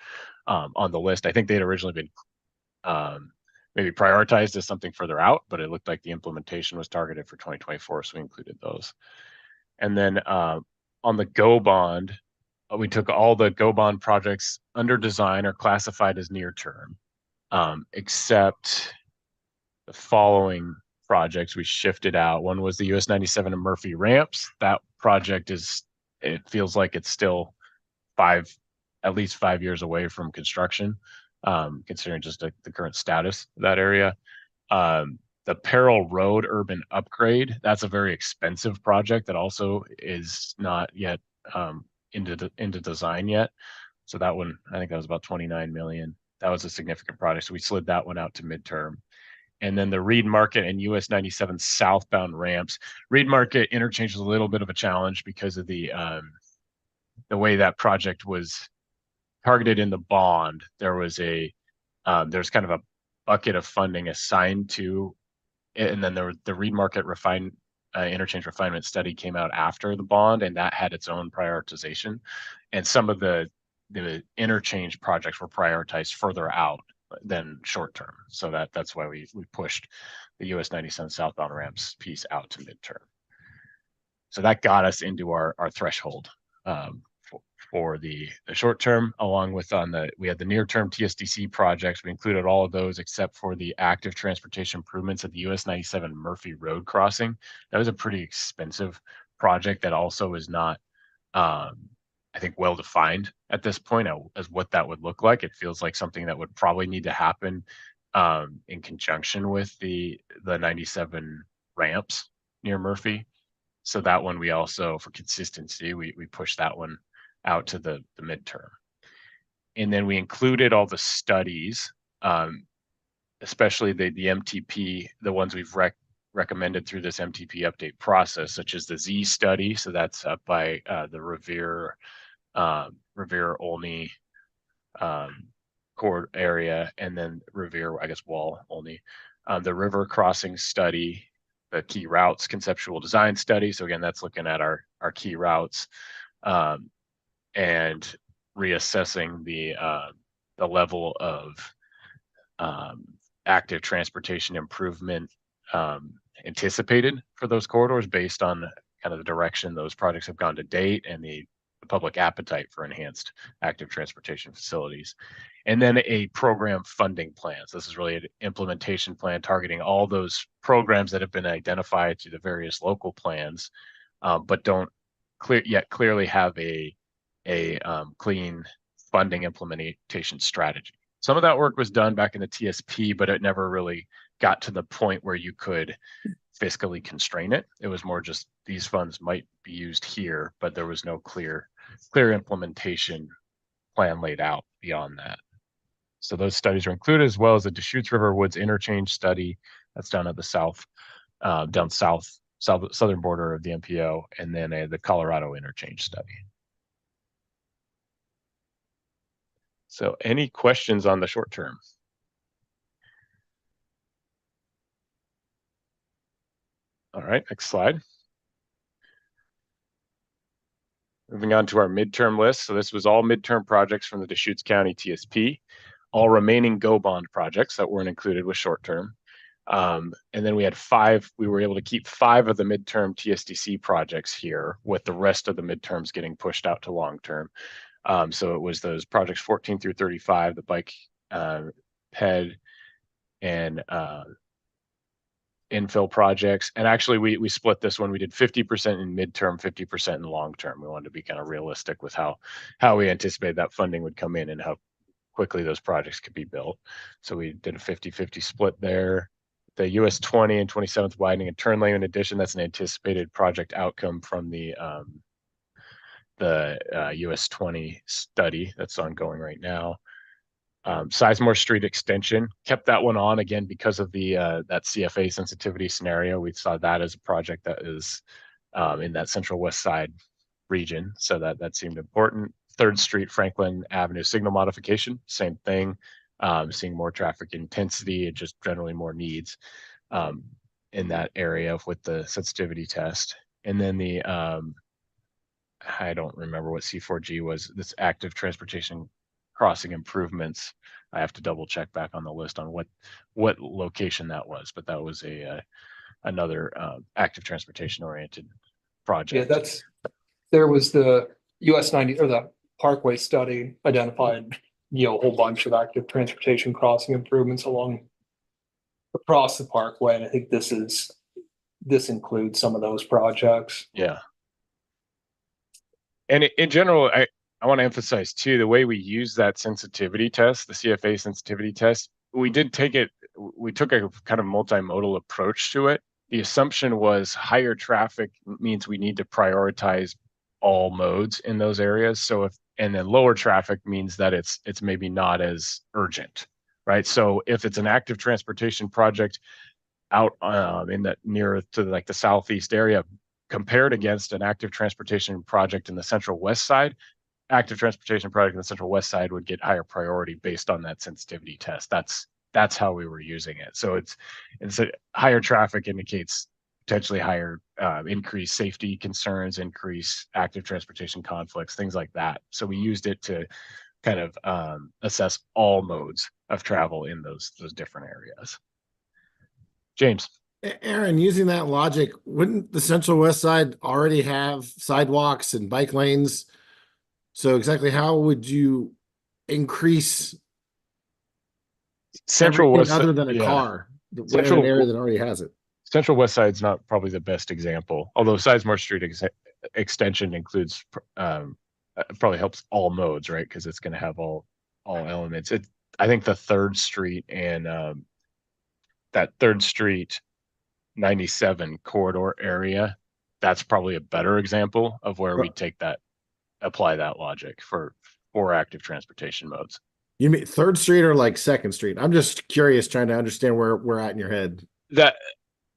on the list. I think they'd originally been maybe prioritized as something further out, but it looked like the implementation was targeted for 2024, so we included those. And then on the GO bond, we took all the GO bond projects under design or classified as near term, except the following projects we shifted out. One was the US 97 and Murphy ramps. That project it feels like it's still at least 5 years away from construction, considering just the current status of that area. The Peril Road urban upgrade, that's a very expensive project that also is not yet into design yet. So that one, I think that was about 29 million. That was a significant project. So we slid that one out to midterm. And then the Reed Market and US 97 southbound ramps. Reed Market interchange was a little bit of a challenge because of the way that project was targeted in the bond. There's kind of a bucket of funding assigned to, and then the Reed Market interchange refinement study came out after the bond, and that had its own prioritization. And some of the interchange projects were prioritized further out than short term. So that's why we pushed the US 97 southbound ramps piece out to midterm. So that got us into our threshold for the short term, along with we had the near term TSDC projects. We included all of those except for the active transportation improvements at the US 97 Murphy Road crossing. That was a pretty expensive project that also is not, I think, well defined at this point as what that would look like. It feels like something that would probably need to happen in conjunction with the 97 ramps near Murphy. So that one we also, for consistency, we pushed that one out to the midterm. And then we included all the studies, especially the MTP, the ones we've recommended through this MTP update process, such as the Z study. So that's up by the Revere Olney core area, and then Revere, I guess, Wall Olney. The river crossing study, the key routes conceptual design study. So again, that's looking at our key routes and reassessing the level of active transportation improvement anticipated for those corridors based on kind of the direction those projects have gone to date and the public appetite for enhanced active transportation facilities. And then a program funding plan. So this is really an implementation plan targeting all those programs that have been identified through the various local plans, but don't clearly have a clean funding implementation strategy. Some of that work was done back in the TSP, but it never really got to the point where you could fiscally constrain it. It was more just these funds might be used here, but there was no clear implementation plan laid out beyond that. So those studies are included, as well as the Deschutes River Woods interchange study that's down at the southern border of the MPO, and then the Colorado interchange study. So any questions on the short term? All right, next slide. Moving on to our midterm list. So this was all midterm projects from the Deschutes County TSP, all remaining GO bond projects that weren't included with short term. And then we had we were able to keep 5 of the midterm TSDC projects here, with the rest of the midterms getting pushed out to long term. So it was those projects 14 through 35, the bike ped and infill projects. And actually we split this one. We did 50% in midterm, 50% in long term. We wanted to be kind of realistic with how we anticipated that funding would come in and how quickly those projects could be built. So we did a 50-50 split there. The US 20 and 27th widening and turn lane addition, that's an anticipated project outcome from the US 20 study that's ongoing right now. Sizemore Street extension, kept that one on again because of the that CFA sensitivity scenario. We saw that as a project that is in that central west side region, so that seemed important. 3rd Street Franklin Avenue signal modification, same thing. Seeing more traffic intensity and just generally more needs in that area with the sensitivity test. And then the I don't remember what C4G was, this active transportation crossing improvements. I have to double check back on the list on what location that was, but that was another active transportation oriented project. Yeah, there was the US 90 or the Parkway study identified, a whole bunch of active transportation crossing improvements across the Parkway. And I think this includes some of those projects. Yeah. And in general, I want to emphasize too, the way we use that sensitivity test, the CFA sensitivity test, we took a kind of multimodal approach to it. The assumption was higher traffic means we need to prioritize all modes in those areas. And then lower traffic means that it's maybe not as urgent, right? So if it's an active transportation project out in that near to like the southeast area, compared against an active transportation project in the central west side, active transportation project in the central west side would get higher priority based on that sensitivity test. That's how we were using it. So it's a higher traffic indicates potentially higher increased safety concerns, increased active transportation conflicts, things like that. So we used it to kind of assess all modes of travel in those different areas. James. Aaron, using that logic, wouldn't the Central West Side already have sidewalks and bike lanes? So exactly how would you increase Central everything West, other than a yeah, car in an Central area that already has it? Central West Side's not probably the best example, although Sizemore Street extension includes probably helps all modes, right? Because it's going to have all elements. I think the Third Street and that Third Street 97 corridor area, that's probably a better example of where we take that, apply that logic for active transportation modes. You mean Third Street or like Second Street? I'm just curious, trying to understand where we're at in your head. That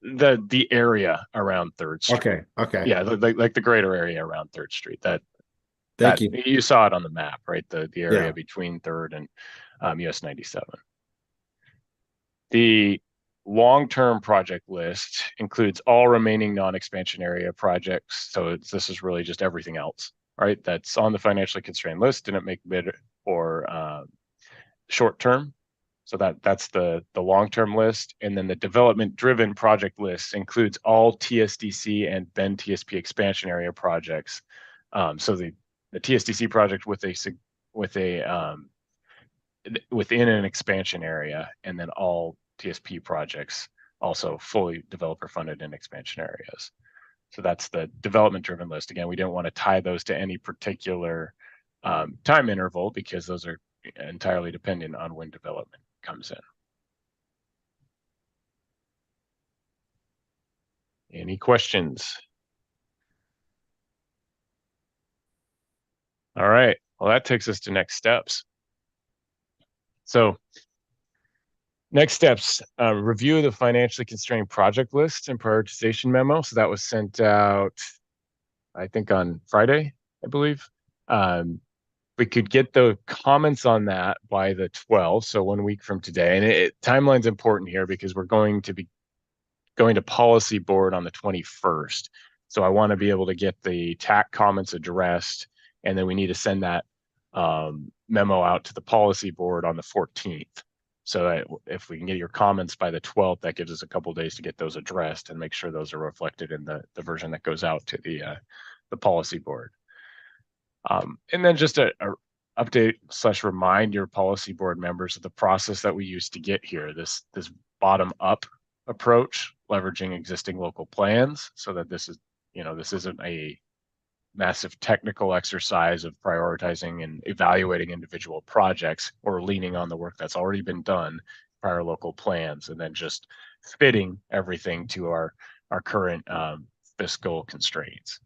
the area around Third Street. Okay. Okay. Yeah, like the greater area around Third Street. Thank you. You saw it on the map, right? The area Yeah. between Third and US 97. The long-term project list includes all remaining non-expansion area projects. So this is really just everything else, right? That's on the financially constrained list, didn't make mid or short term. So that's the long-term list. And then the development-driven project list includes all TSDC and Bend TSP expansion area projects. So the TSDC project within an expansion area, and then all TSP projects also fully developer funded in expansion areas. So that's the development driven list. Again, we don't want to tie those to any particular time interval because those are entirely dependent on when development comes in. Any questions? All right. Well, that takes us to next steps. So next steps, review the financially constrained project list and prioritization memo. So that was sent out, I think on Friday, I believe. We could get the comments on that by the 12th, so 1 week from today. And timeline's important here because we're going to be going to policy board on the 21st. So I want to be able to get the TAC comments addressed, and then we need to send that memo out to the policy board on the 14th. So that if we can get your comments by the 12th, that gives us a couple of days to get those addressed and make sure those are reflected in the version that goes out to the policy board. And then just a update / remind your policy board members of the process that we used to get here. This bottom up approach, leveraging existing local plans, so that this isn't a massive technical exercise of prioritizing and evaluating individual projects or leaning on the work that's already been done, prior local plans, and then just fitting everything to our current fiscal constraints.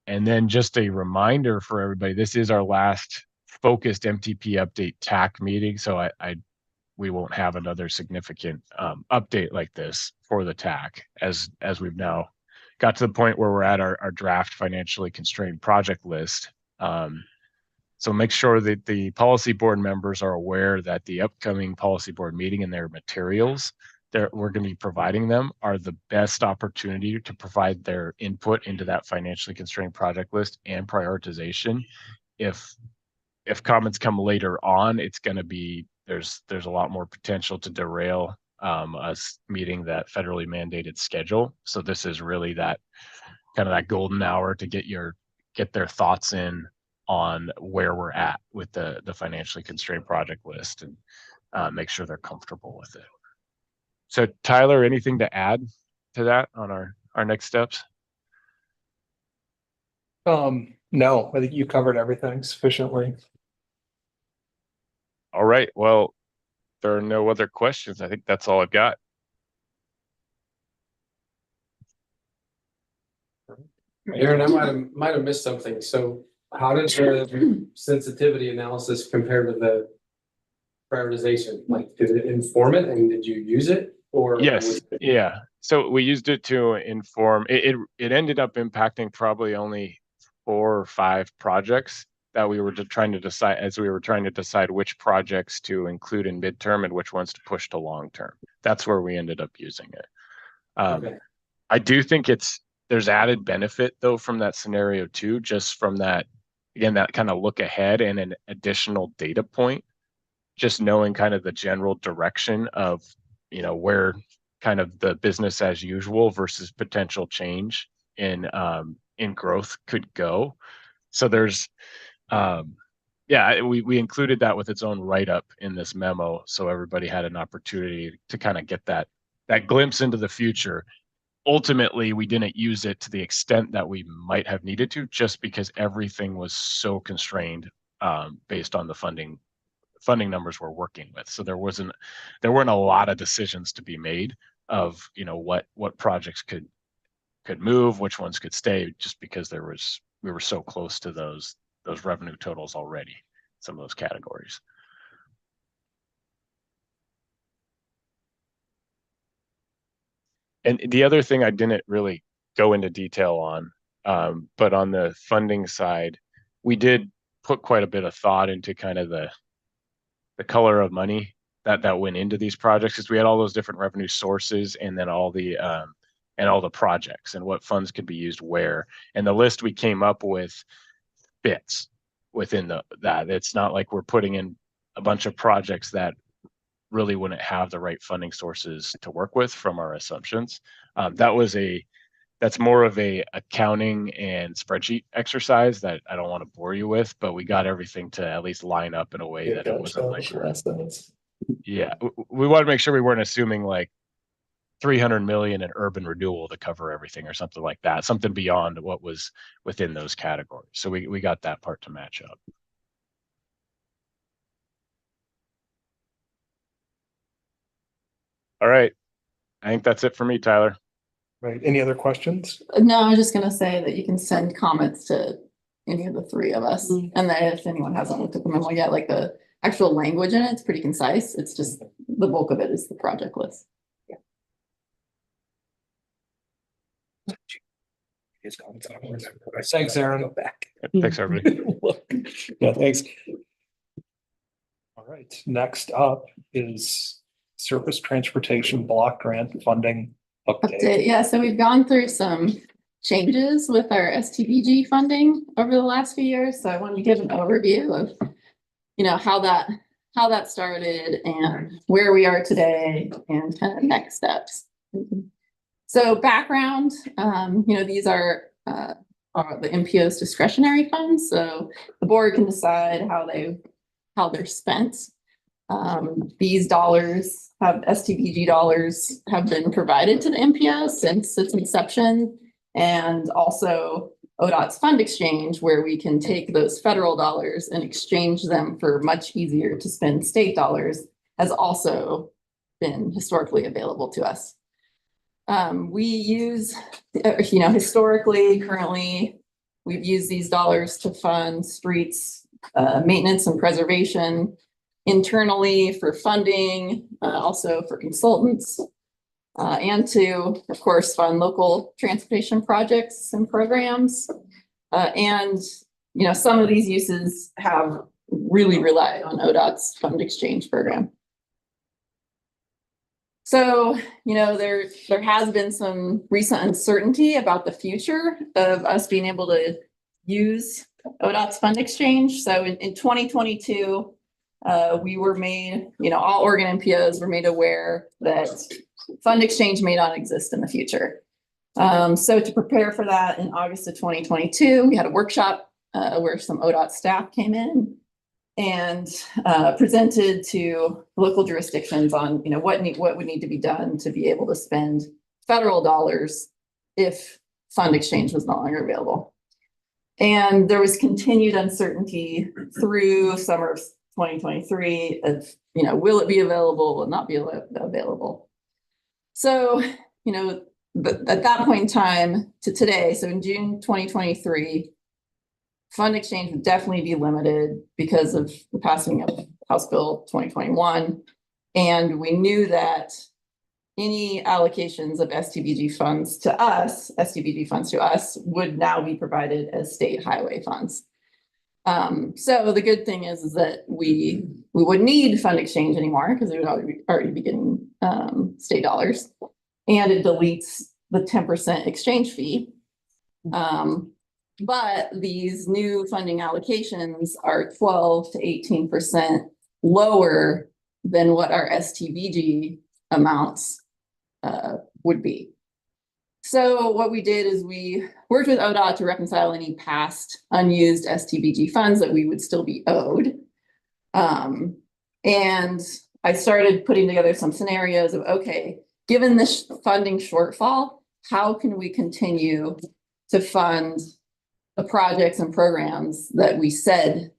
And then just a reminder for everybody, this is our last focused MTP update TAC meeting. So we won't have another significant update like this for the TAC as we've now got to the point where we're at our draft financially constrained project list. So make sure that the policy board members are aware that the upcoming policy board meeting and their materials that we're going to be providing them are the best opportunity to provide their input into that financially constrained project list and prioritization. If comments come later on, it's going to be, there's a lot more potential to derail us meeting that federally mandated schedule. So this is really that kind of that golden hour to get their thoughts in on where we're at with the financially constrained project list and make sure they're comfortable with it. So Tyler, anything to add to that on our next steps? No, I think you covered everything sufficiently. All right. Well, there are no other questions. I think that's all I've got. Aaron, I might have missed something. So how did the sensitivity analysis compare to the prioritization? Like, did it inform it and did you use it? Or yes, yeah. So we used it to inform. It ended up impacting probably only 4 or 5 projects that we were just trying to decide as we were trying to decide which projects to include in midterm and which ones to push to long term. That's where we ended up using it. Okay. I do think there's added benefit though from that scenario too, just from that, again, that kind of look ahead and an additional data point, just knowing kind of the general direction of, where kind of the business as usual versus potential change in growth could go. So there's, yeah, we included that with its own write-up in this memo, so everybody had an opportunity to kind of get that glimpse into the future. Ultimately, we didn't use it to the extent that we might have needed to, just because everything was so constrained based on the funding numbers we're working with. So there weren't a lot of decisions to be made of, you know, what projects could move, which ones could stay, just because we were so close to those revenue totals already, some of those categories. And the other thing I didn't really go into detail on, but on the funding side, we did put quite a bit of thought into kind of the color of money that went into these projects, because we had all those different revenue sources, and then all the projects and what funds could be used where. And the list we came up with fits within that. It's not like we're putting in a bunch of projects that really wouldn't have the right funding sources to work with from our assumptions. That's more of a accounting and spreadsheet exercise that I don't want to bore you with, but we got everything to at least line up in a way that it wasn't like, yeah, we want to make sure we weren't assuming like 300 million in urban renewal to cover everything or something like that, something beyond what was within those categories. So we got that part to match up. All right. I think that's it for me, Tyler. Right. Any other questions? No, I was just gonna say that you can send comments to any of the three of us. And then if anyone hasn't looked at the memo yet, like the actual language in it's pretty concise. It's just the bulk of it is the project list. Thanks, Aaron. Thanks, everybody. Yeah, thanks. All right, next up is Surface Transportation Block Grant Funding update. Yeah, so we've gone through some changes with our STBG funding over the last few years. So I wanted to give an overview of, you know, how that started and where we are today and kind of next steps. So background, you know, these are the MPO's discretionary funds. So the board can decide how they're spent. These dollars STBG dollars have been provided to the MPO since its inception, and also ODOT's fund exchange, where we can take those federal dollars and exchange them for much easier to spend state dollars, has also been historically available to us. We use, you know, historically, currently, we've used these dollars to fund streets, maintenance and preservation, internally for funding, also for consultants, and to, of course, fund local transportation projects and programs. And, you know, some of these uses have really relied on ODOT's fund exchange program. So, you know, there has been some recent uncertainty about the future of us being able to use ODOT's fund exchange. So in 2022, we were made, you know, all Oregon MPOs were made aware that fund exchange may not exist in the future. So to prepare for that, in August of 2022, we had a workshop where some ODOT staff came in and presented to local jurisdictions on, you know, what would need to be done to be able to spend federal dollars if fund exchange was no longer available. And there was continued uncertainty through summer of 2023 of, you know, will it be available, will it not be available? So, you know, at that point in time to today, so in June 2023, fund exchange would definitely be limited because of the passing of House Bill 2021. And we knew that any allocations of STBG funds to us, would now be provided as state highway funds. So the good thing is that we wouldn't need fund exchange anymore because we would already be getting state dollars, and it deletes the 10% exchange fee. But these new funding allocations are 12 to 18% lower than what our STBG amounts would be. So what we did is we worked with ODOT to reconcile any past unused STBG funds that we would still be owed. And I started putting together some scenarios of, okay, given this funding shortfall, how can we continue to fund the projects and programs that we said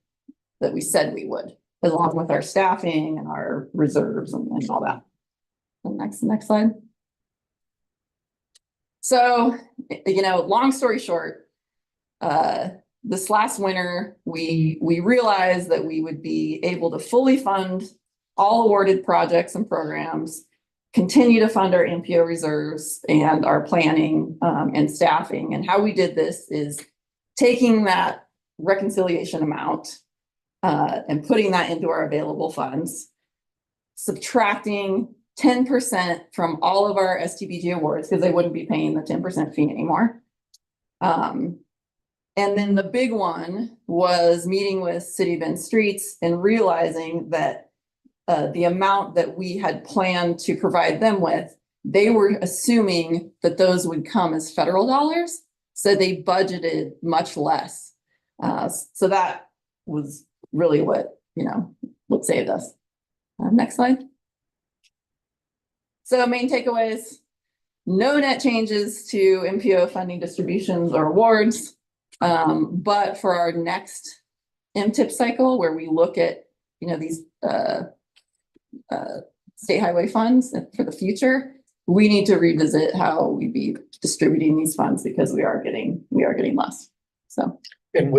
we would, along with our staffing and our reserves and all that. The next slide. So, long story short, this last winter, we realized that we would be able to fully fund all awarded projects and programs, continue to fund our MPO reserves and our planning and staffing. And how we did this is taking that reconciliation amount and putting that into our available funds, subtracting 10% from all of our STBG awards because they wouldn't be paying the 10% fee anymore. And then the big one was meeting with City of Bend Streets and realizing that the amount that we had planned to provide them with, they were assuming that those would come as federal dollars. So they budgeted much less. So that was really what saved us. Next slide. So main takeaways, no net changes to MPO funding distributions or awards. But for our next MTIP cycle, where we look at, these state highway funds for the future, we need to revisit how we be distributing these funds because we are getting less. So. And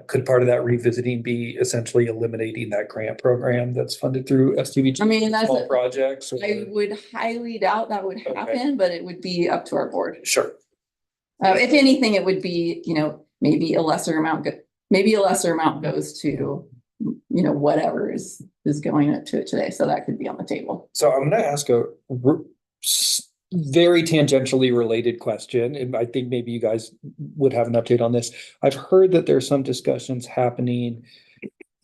could part of that revisiting be essentially eliminating that grant program that's funded through STBG? I mean, that's small projects. I would highly doubt that would happen, but it would be up to our board. Sure. If anything, it would be, maybe a lesser amount goes to, whatever is going to it today. So that could be on the table. So I'm going to ask a very tangentially related question, and I think maybe you guys would have an update on this. I've heard that there's some discussions happening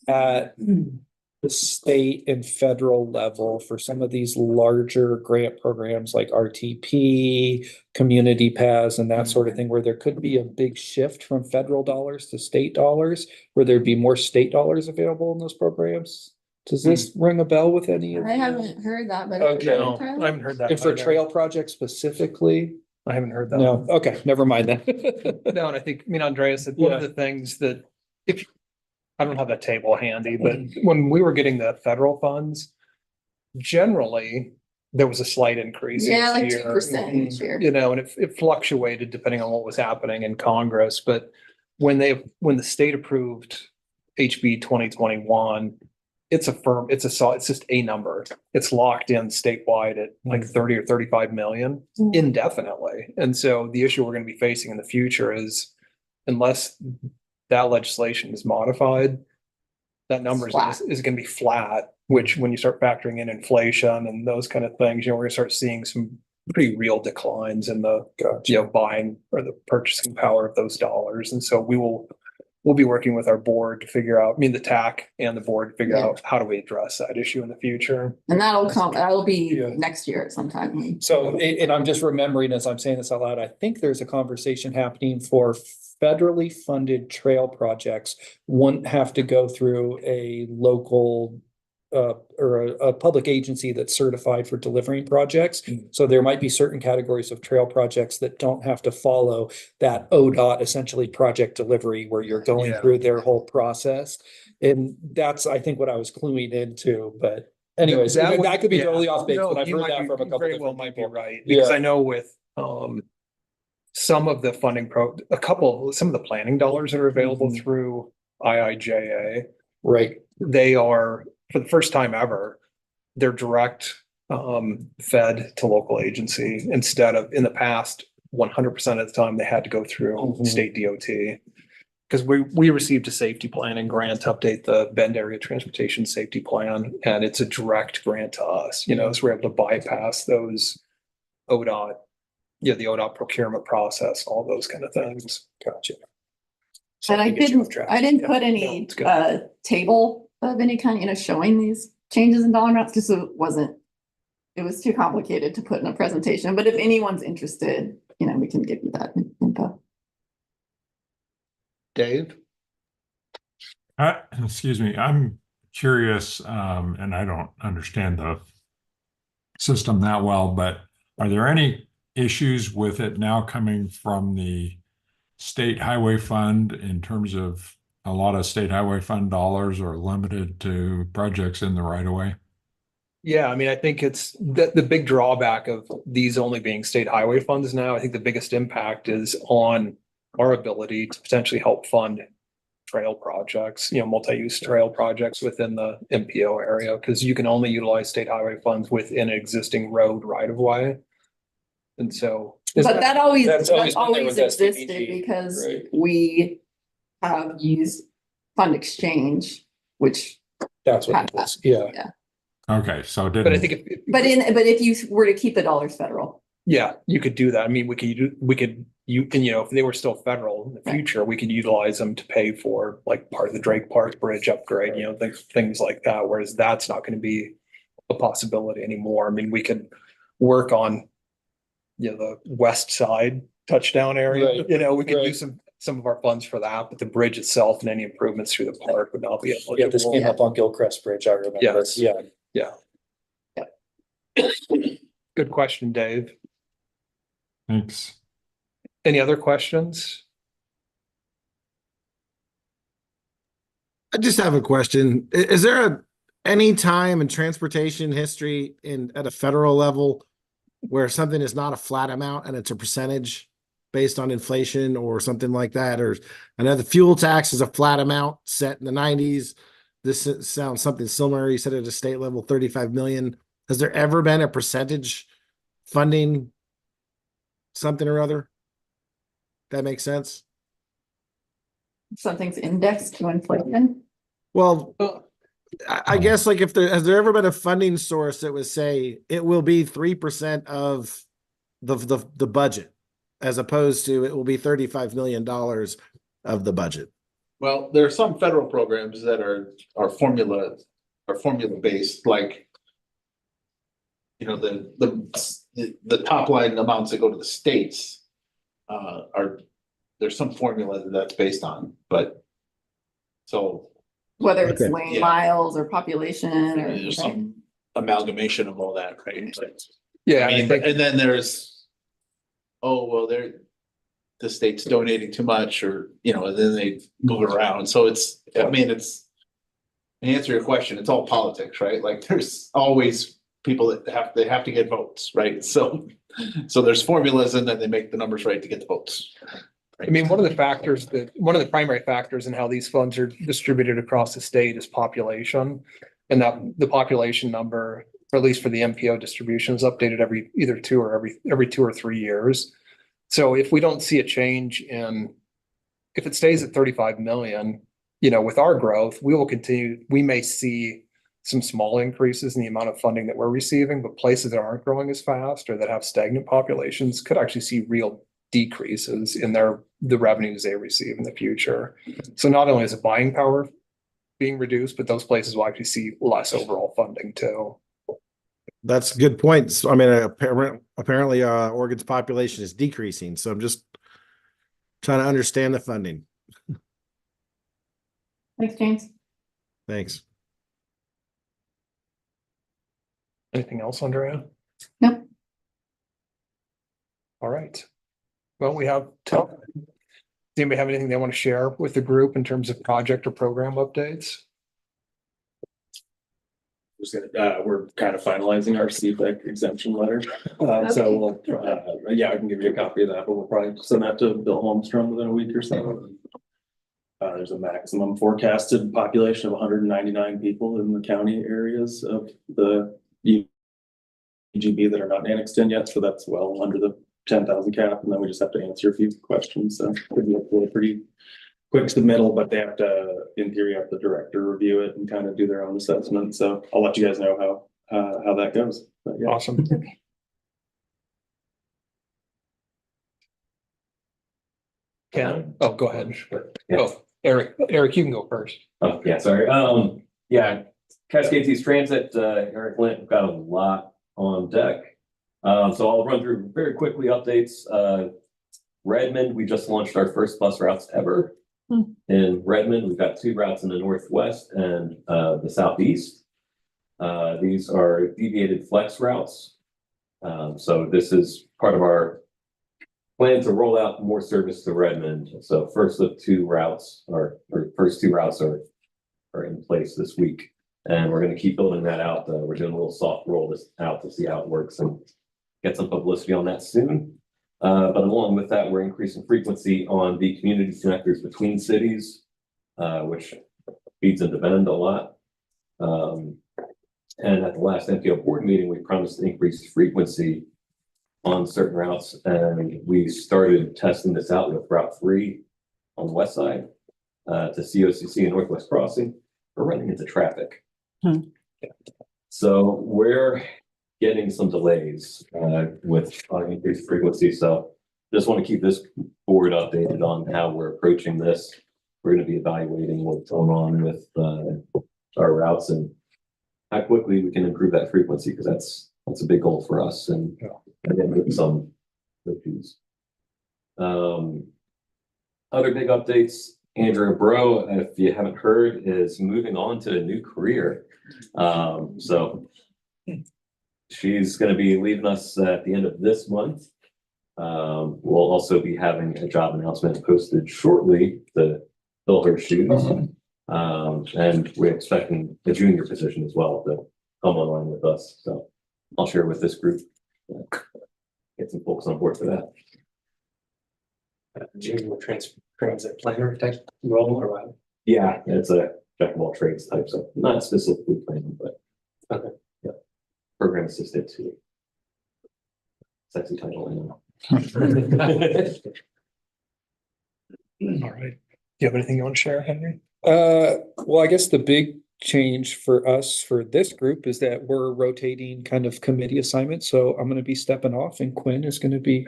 at the state and federal level for some of these larger grant programs like RTP, community paths, and that sort of thing, where there could be a big shift from federal dollars to state dollars, where there'd be more state dollars available in those programs. Does this ring a bell with any of I haven't heard that, but. Okay. No, I haven't heard that. And for either. trail projects specifically? I haven't heard that. No, okay, never mind then. No, and I think, Andreas said one of the things that I don't have that table handy, but when we were getting the federal funds, generally there was a slight increase. Yeah, like each year. 2% each year. And it fluctuated depending on what was happening in Congress. But when the state approved HB 2021, it's just a number. It's locked in statewide at like 30 or 35 million indefinitely. And so the issue we're going to be facing in the future is, unless that legislation is modified, that number is going to be flat, which when you start factoring in inflation and those kind of things, we're going to start seeing some pretty real declines in the buying or the purchasing power of those dollars. And so we'll be working with our board to figure out, the TAC and the board to figure out how do we address that issue in the future. And that'll be next year at some time. So, and I'm just remembering as I'm saying this out loud, I think there's a conversation happening for federally funded trail projects wouldn't have to go through a local or a public agency that's certified for delivering projects. So there might be certain categories of trail projects that don't have to follow that ODOT essentially project delivery where you're going through their whole process. And that's, I think, what I was cluing into, but anyways, that could be totally off base, but I've heard that from a couple very well different might be people. right, because I know with some of the funding some of the planning dollars that are available through IIJA, right? They are, for the first time ever, they're direct fed to local agency instead of, in the past, 100% of the time they had to go through state DOT. Because we received a safety planning grant to update the Bend Area Transportation Safety Plan, and it's a direct grant to us, so we're able to bypass those ODOT, the ODOT procurement process, all those kind of things. Gotcha. And I didn't put any table of any kind, showing these changes in dollar amounts, just so it it was too complicated to put in a presentation, but if anyone's interested, we can give you that info. Dave? Excuse me, I'm curious, and I don't understand the system that well, but are there any issues with it now coming from the state highway fund in terms of a lot of state highway fund dollars are limited to projects in the right of way? Yeah, I mean, I think it's the big drawback of these only being state highway funds now. I think the biggest impact is on our ability to potentially help fund trail projects, multi-use trail projects within the MPO area, because you can only utilize state highway funds within an existing road right of way. And so. But that always That's always been there with existed SDBG, because right? we have used fund exchange, which, That's what it is, yeah. Okay, so But I didn't, think but if you were to keep the dollars federal, yeah, you could do that. I mean, if they were still federal in the Right. future, we could utilize them to pay for like part of the Drake Park Bridge upgrade, things like that, whereas that's not going to be a possibility anymore. I mean, we could work on, the west side touchdown area, Right, we could right. use some of our funds for that, but the bridge itself and any improvements through the park would not be eligible. Yeah, this came up on Gilcrest Bridge, I remember. Yes. Yeah. Good question, Dave. thanks. Any other questions? I just have a question. Is there any time in transportation history at a federal level where something is not a flat amount and it's a percentage based on inflation or something like that? Or I know the fuel tax is a flat amount set in the 90s. This sounds something similar. You said at a state level, 35 million. Has there ever been a percentage funding something or other? That makes sense? something's indexed to inflation. Well, I guess like has there ever been a funding source that would say it will be 3% of the budget as opposed to it will be $35 million of the budget? Well, there are some federal programs that are formula based, like, the top line amounts that go to the states there's some formula that's based on, but so Whether it's Okay. lane Yeah. miles or population or. there's some amalgamation of all that, right? Yeah, I mean, and then there's, the state's donating too much, or, and then they move it around. So it's, to answer your question, it's all politics, right? Like there's always people that have to get votes, right? So there's formulas and then they make the numbers right to get the votes. I mean, one of the primary factors in how these funds are distributed across the state is population. And that the population number, or at least for the MPO distribution, is updated every 2 or 3 years. So if we don't see a change if it stays at 35 million, with our growth, we may see some small increases in the amount of funding that we're receiving, but places that aren't growing as fast or that have stagnant populations could actually see real decreases in the revenues they receive in the future. So not only is the buying power being reduced, but those places will actually see less overall funding too. That's good points. I mean, apparently, Oregon's population is decreasing, so I'm just trying to understand the funding. Thanks, James. Thanks. Anything else, Andrea? Nope. All right. Well, we have, does anybody have anything they want to share with the group in terms of project or program updates? We're kind of finalizing our CPEC exemption letter. So we'll, I can give you a copy of that, but we'll probably send that to Bill Holmstrom within a week or so. There's a maximum forecasted population of 199 people in the county areas of the EGB that are not annexed in yet. So that's well under the 10,000 cap. And then we just have to answer a few questions. So it'll be a pretty quick submittal, but they have to, in theory, have the director review it and kind of do their own assessment. So I'll let you guys know how that goes. But yeah. Awesome. Ken? Oh, go ahead. Yeah. Oh, Eric, you can go first. Oh, yeah, sorry. Cascade East Transit, Eric Lint, got a lot on deck. So I'll run through very quickly updates. Redmond, we just launched our first bus routes ever. In Redmond, we've got 2 routes in the northwest and the southeast. These are deviated flex routes. So this is part of our plan to roll out more service to Redmond. So first 2 routes are in place this week. And we're going to keep building that out. We're doing a little soft roll this out to see how it works and get some publicity on that soon. But along with that, we're increasing frequency on the community connectors between cities, which feeds into Bend a lot. And at the last MPO board meeting, we promised to increase frequency on certain routes, and we started testing this out with Route 3 on the west side to COCC and Northwest Crossing. We're running into traffic. So we're getting some delays with increased frequency. So just want to keep this board updated on how we're approaching this. We're going to be evaluating what's going on with our routes and how quickly we can improve that frequency, because that's a big goal for us, and with some issues. Other big updates, Andrea Bro, if you haven't heard, is moving on to a new career. So she's going to be leaving us at the end of this month. We'll also be having a job announcement posted shortly to fill her shoes. And we're expecting a junior position as well to come online with us. So I'll share with this group, get some folks on board for that. Junior transit planner type role or what? Yeah, it's a jack of all trades type, so not specifically planning, but okay. Yeah, program assistant too. Sexy title, I know. All right. Do you have anything you want to share, Henry? Well, I guess the big change for us for this group is that we're rotating kind of committee assignments. So I'm going to be stepping off, and Quinn is going to be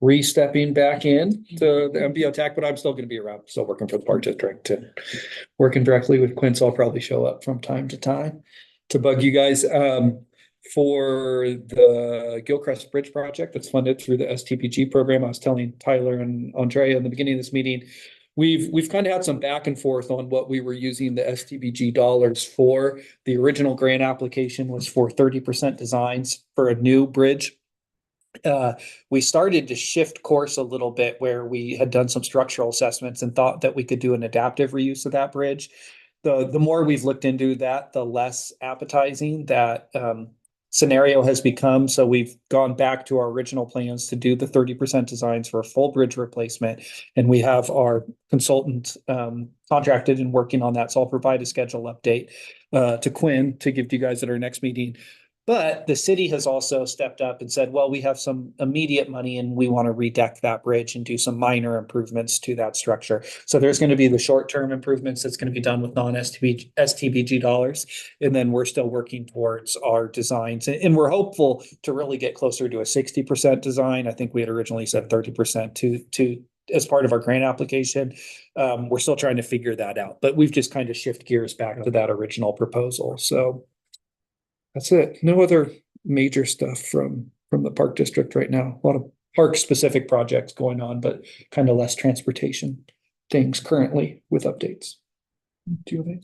re-stepping back in to the MPO TAC, but I'm still going to be around, still working for the Park District and working directly with Quinn. So I'll probably show up from time to time to bug you guys. For the Gilcrest Bridge project that's funded through the STPG program, I was telling Tyler and Andrea in the beginning of this meeting, we've kind of had some back and forth on what we were using the STBG dollars for. The original grant application was for 30% designs for a new bridge. We started to shift course a little bit, where we had done some structural assessments and thought that we could do an adaptive reuse of that bridge. The more we've looked into that, the less appetizing that scenario has become. So we've gone back to our original plans to do the 30% designs for a full bridge replacement. And we have our consultant contracted and working on that. So I'll provide a schedule update to Quinn to give to you guys at our next meeting. But the city has also stepped up and said, well, we have some immediate money and we want to redeck that bridge and do some minor improvements to that structure. So there's going to be the short-term improvements that's going to be done with non-STBG dollars. And then we're still working towards our designs. And we're hopeful to really get closer to a 60% design. I think we had originally said 30% to as part of our grant application. We're still trying to figure that out, but we've just kind of shift gears back to that original proposal. So that's it. No other major stuff from the Park District right now. A lot of park specific projects going on, but kind of less transportation things currently with updates. Do you have any?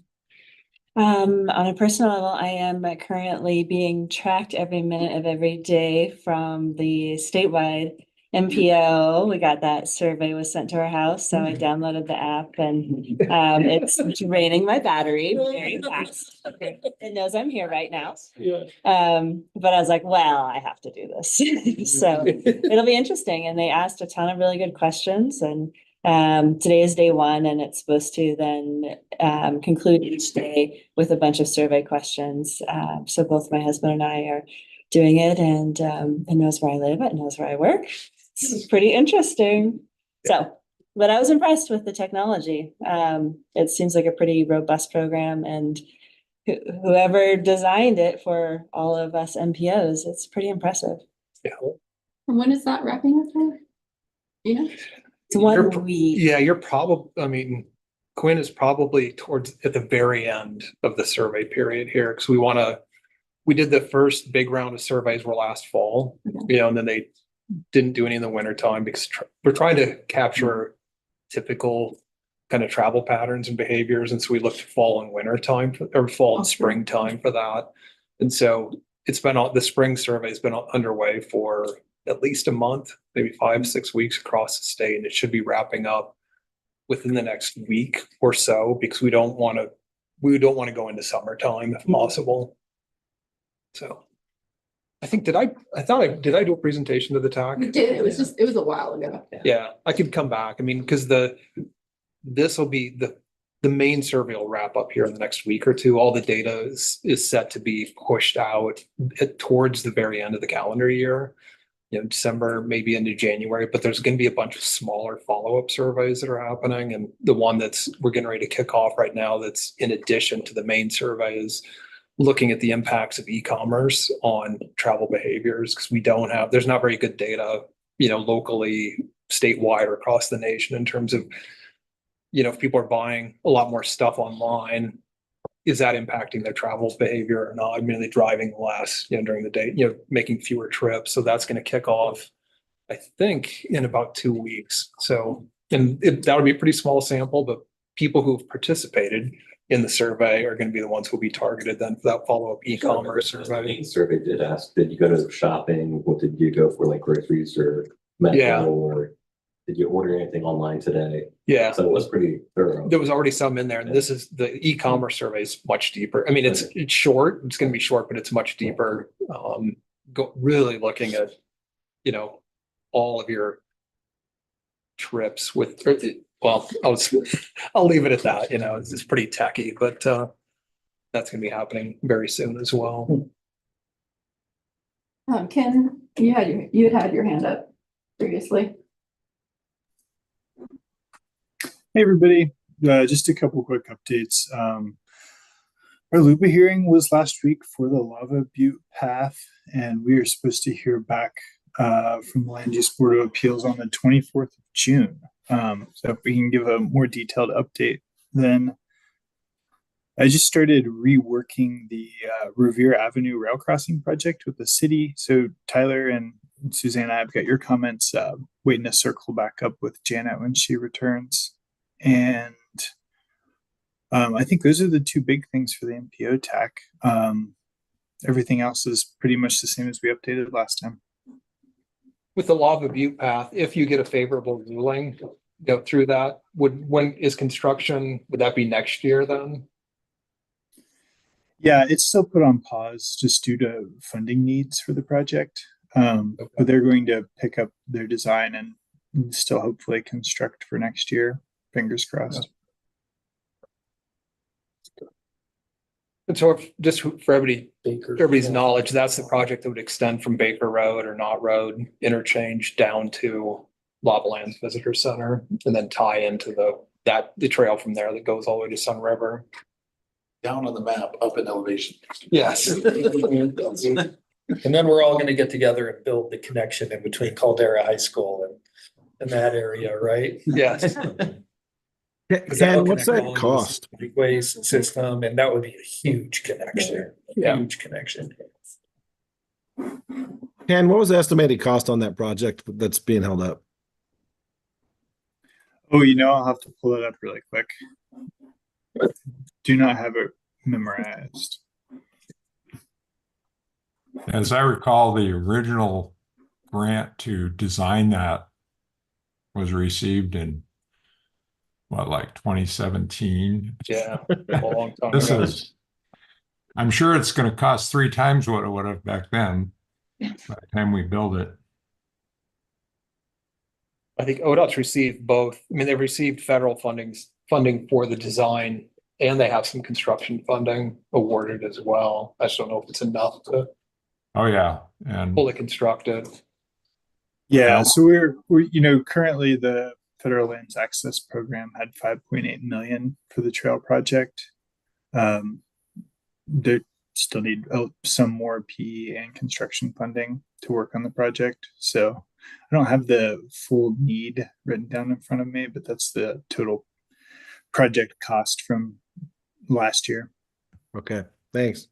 On a personal level, I am currently being tracked every minute of every day from the statewide MPO. We got that survey was sent to our house, so I downloaded the app, and it's draining my battery very fast. It knows I'm here right now. Yeah. But I was like, well, I have to do this. So it'll be interesting. And they asked a ton of really good questions, and today is day 1, and it's supposed to then conclude each day with a bunch of survey questions. So both my husband and I are doing it, and it knows where I live, it knows where I work. It's pretty interesting. So, but I was impressed with the technology. It seems like a pretty robust program, and whoever designed it for all of us MPOs, it's pretty impressive. Yeah. And when is that wrapping up for? You know? It's 1 week. Yeah, you're probably, I mean, Quinn is probably towards at the very end of the survey period here, because we want to we did the first big round of surveys were last fall, and then they didn't do any in the winter time because we're trying to capture typical kind of travel patterns and behaviors. And so we looked fall and winter time or fall and spring time for that. And so it's been the spring survey has been underway for at least a month, maybe 5-6 weeks across the state. And it should be wrapping up within the next week or so because we don't want to go into summertime if possible. So I think, did I do a presentation to the TAC? We did, it was a while ago. Yeah, I could come back. I mean, because this will be the main survey will wrap up here in the next week or two. All the data is set to be pushed out towards the very end of the calendar year, December, maybe into January, but there's going to be a bunch of smaller follow-up surveys that are happening. And the one we're getting ready to kick off right now that's in addition to the main survey is looking at the impacts of e-commerce on travel behaviors because there's not very good data, locally, statewide, or across the nation in terms of, if people are buying a lot more stuff online, is that impacting their travel behavior or not? I mean, are they driving less, during the day, making fewer trips? So that's going to kick off, I think, in about 2 weeks. So, and that would be a pretty small sample, but people who've participated in the survey are going to be the ones who will be targeted then for that follow-up e-commerce survey. The survey did ask, did you go to shopping? What did you go for, like groceries or medical, or did you order anything online today? Yeah. So it was pretty thorough. There was already some in there, and this is the e-commerce survey is much deeper. I mean, it's short. It's going to be short, but it's much deeper. Really looking at, all of your trips with. Well, I'll leave it at that. It's pretty techy, but that's going to be happening very soon as well. Ken, you had your hand up previously. Hey, everybody. Just a couple quick updates. Our LUPA hearing was last week for the Lava Butte path, and we are supposed to hear back from the Land Use Board of Appeals on the 24th of June. So if we can give a more detailed update, then I just started reworking the Revere Avenue rail crossing project with the city. So Tyler and Susanna, I've got your comments, waiting to circle back up with Janet when she returns. And I think those are the two big things for the MPO TAC. Everything else is pretty much the same as we updated last time. With the Lava Butte path, if you get a favorable ruling, through that, when is construction? Would that be next year then? Yeah, it's still put on pause just due to funding needs for the project. But they're going to pick up their design and still hopefully construct for next year. Fingers crossed. And so just for everybody's knowledge, that's the project that would extend from Baker Road or Knott Road interchange down to Lava Lands Visitor Center and then tie into the trail from there that goes all the way to Sun River. Down on the map, up in elevation. Yes. And then we're all going to get together and build the connection in between Caldera High School and that area, right? Yes. And what's that cost? Waste system, and that would be a huge connection. Yeah. Huge connection. Ken, what was the estimated cost on that project that's being held up? Oh, I'll have to pull it up really quick. Do not have it memorized. As I recall, the original grant to design that was received in like 2017. Yeah. A long time This ago. I'm sure it's going to cost 3 times what it would have back then by the time we build it. I think ODOT's received both. I mean, they've received federal funding for the design, and they have some construction funding awarded as well. I just don't know if it's enough to Oh yeah, and fully construct it. Yeah, so we're currently the Federal Lands Access Program had 5.8 million for the trail project. They still need some more PE and construction funding to work on the project. So I don't have the full need written down in front of me, but that's the total project cost from last year. Okay, thanks.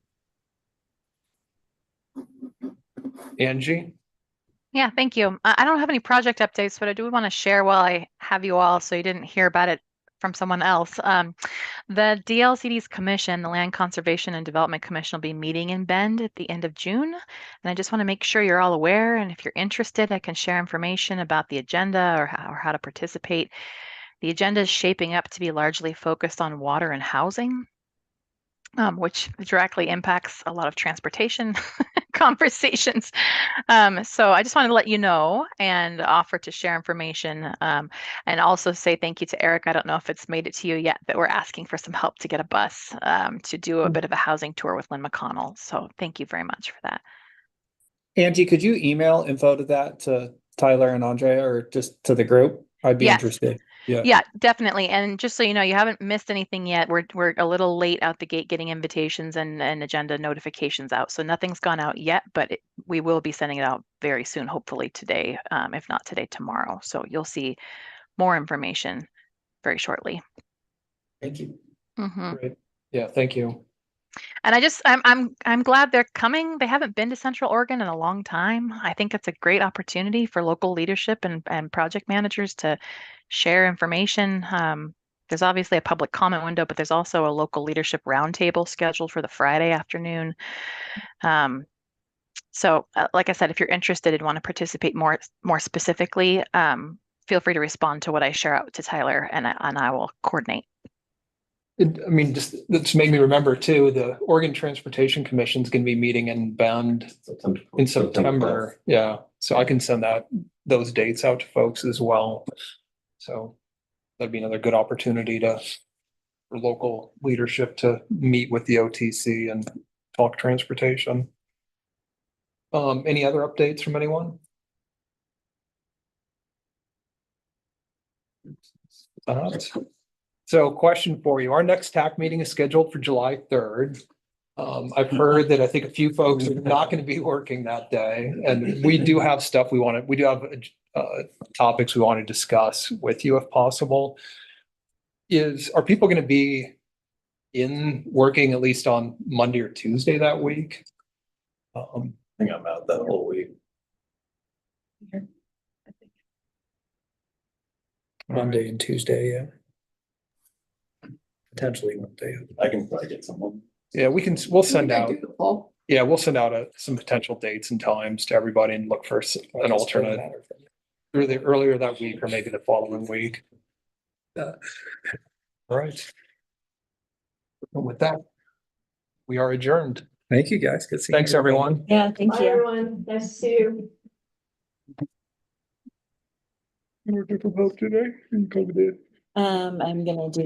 Angie? Yeah, thank you. I don't have any project updates, but I do want to share while I have you all, so you didn't hear about it from someone else. The DLCD's commission, the Land Conservation and Development Commission, will be meeting in Bend at the end of June. And I just want to make sure you're all aware. And if you're interested, I can share information about the agenda or how to participate. The agenda is shaping up to be largely focused on water and housing, which directly impacts a lot of transportation conversations. So I just wanted to let you know and offer to share information, and also say thank you to Eric. I don't know if it's made it to you yet, but we're asking for some help to get a bus to do a bit of a housing tour with Lynn McConnell. So thank you very much for that. Angie, could you email info to that to Tyler and Andrea or just to the group? I'd be Yes. interested. Yeah. Yeah, definitely. And just so you know, you haven't missed anything yet. We're a little late out the gate getting invitations and agenda notifications out. So nothing's gone out yet, but we will be sending it out very soon, hopefully today, if not today, tomorrow. So you'll see more information very shortly. Thank you. Mhm. Great. Yeah, thank you. And I'm glad they're coming. They haven't been to Central Oregon in a long time. I think it's a great opportunity for local leadership and project managers to share information. There's obviously a public comment window, but there's also a local leadership roundtable scheduled for the Friday afternoon. So, like I said, if you're interested and want to participate more specifically, feel free to respond to what I share out to Tyler, and I will coordinate. I mean, just this made me remember too, the Oregon Transportation Commission is going to be meeting in Bend in September. Yeah, so I can send those dates out to folks as well. So that'd be another good opportunity for local leadership to meet with the OTC and talk transportation. Any other updates from anyone? So question for you, our next TAC meeting is scheduled for July 3rd. I've heard that I think a few folks are not going to be working that day, and we do have stuff we do have topics we want to discuss with you if possible. Are people going to be working at least on Monday or Tuesday that week? I think I'm out that whole week. Monday and Tuesday, yeah. Potentially Monday. I can probably get someone. Yeah, we'll send out. Yeah, we'll send out some potential dates and times to everybody and look for an alternate earlier that week or maybe the following week. All right. And with that, we are adjourned. Thank you, guys. Good seeing you. Thanks, everyone. Yeah, thank Bye, you. everyone. Nice to see you. Today? I'm gonna do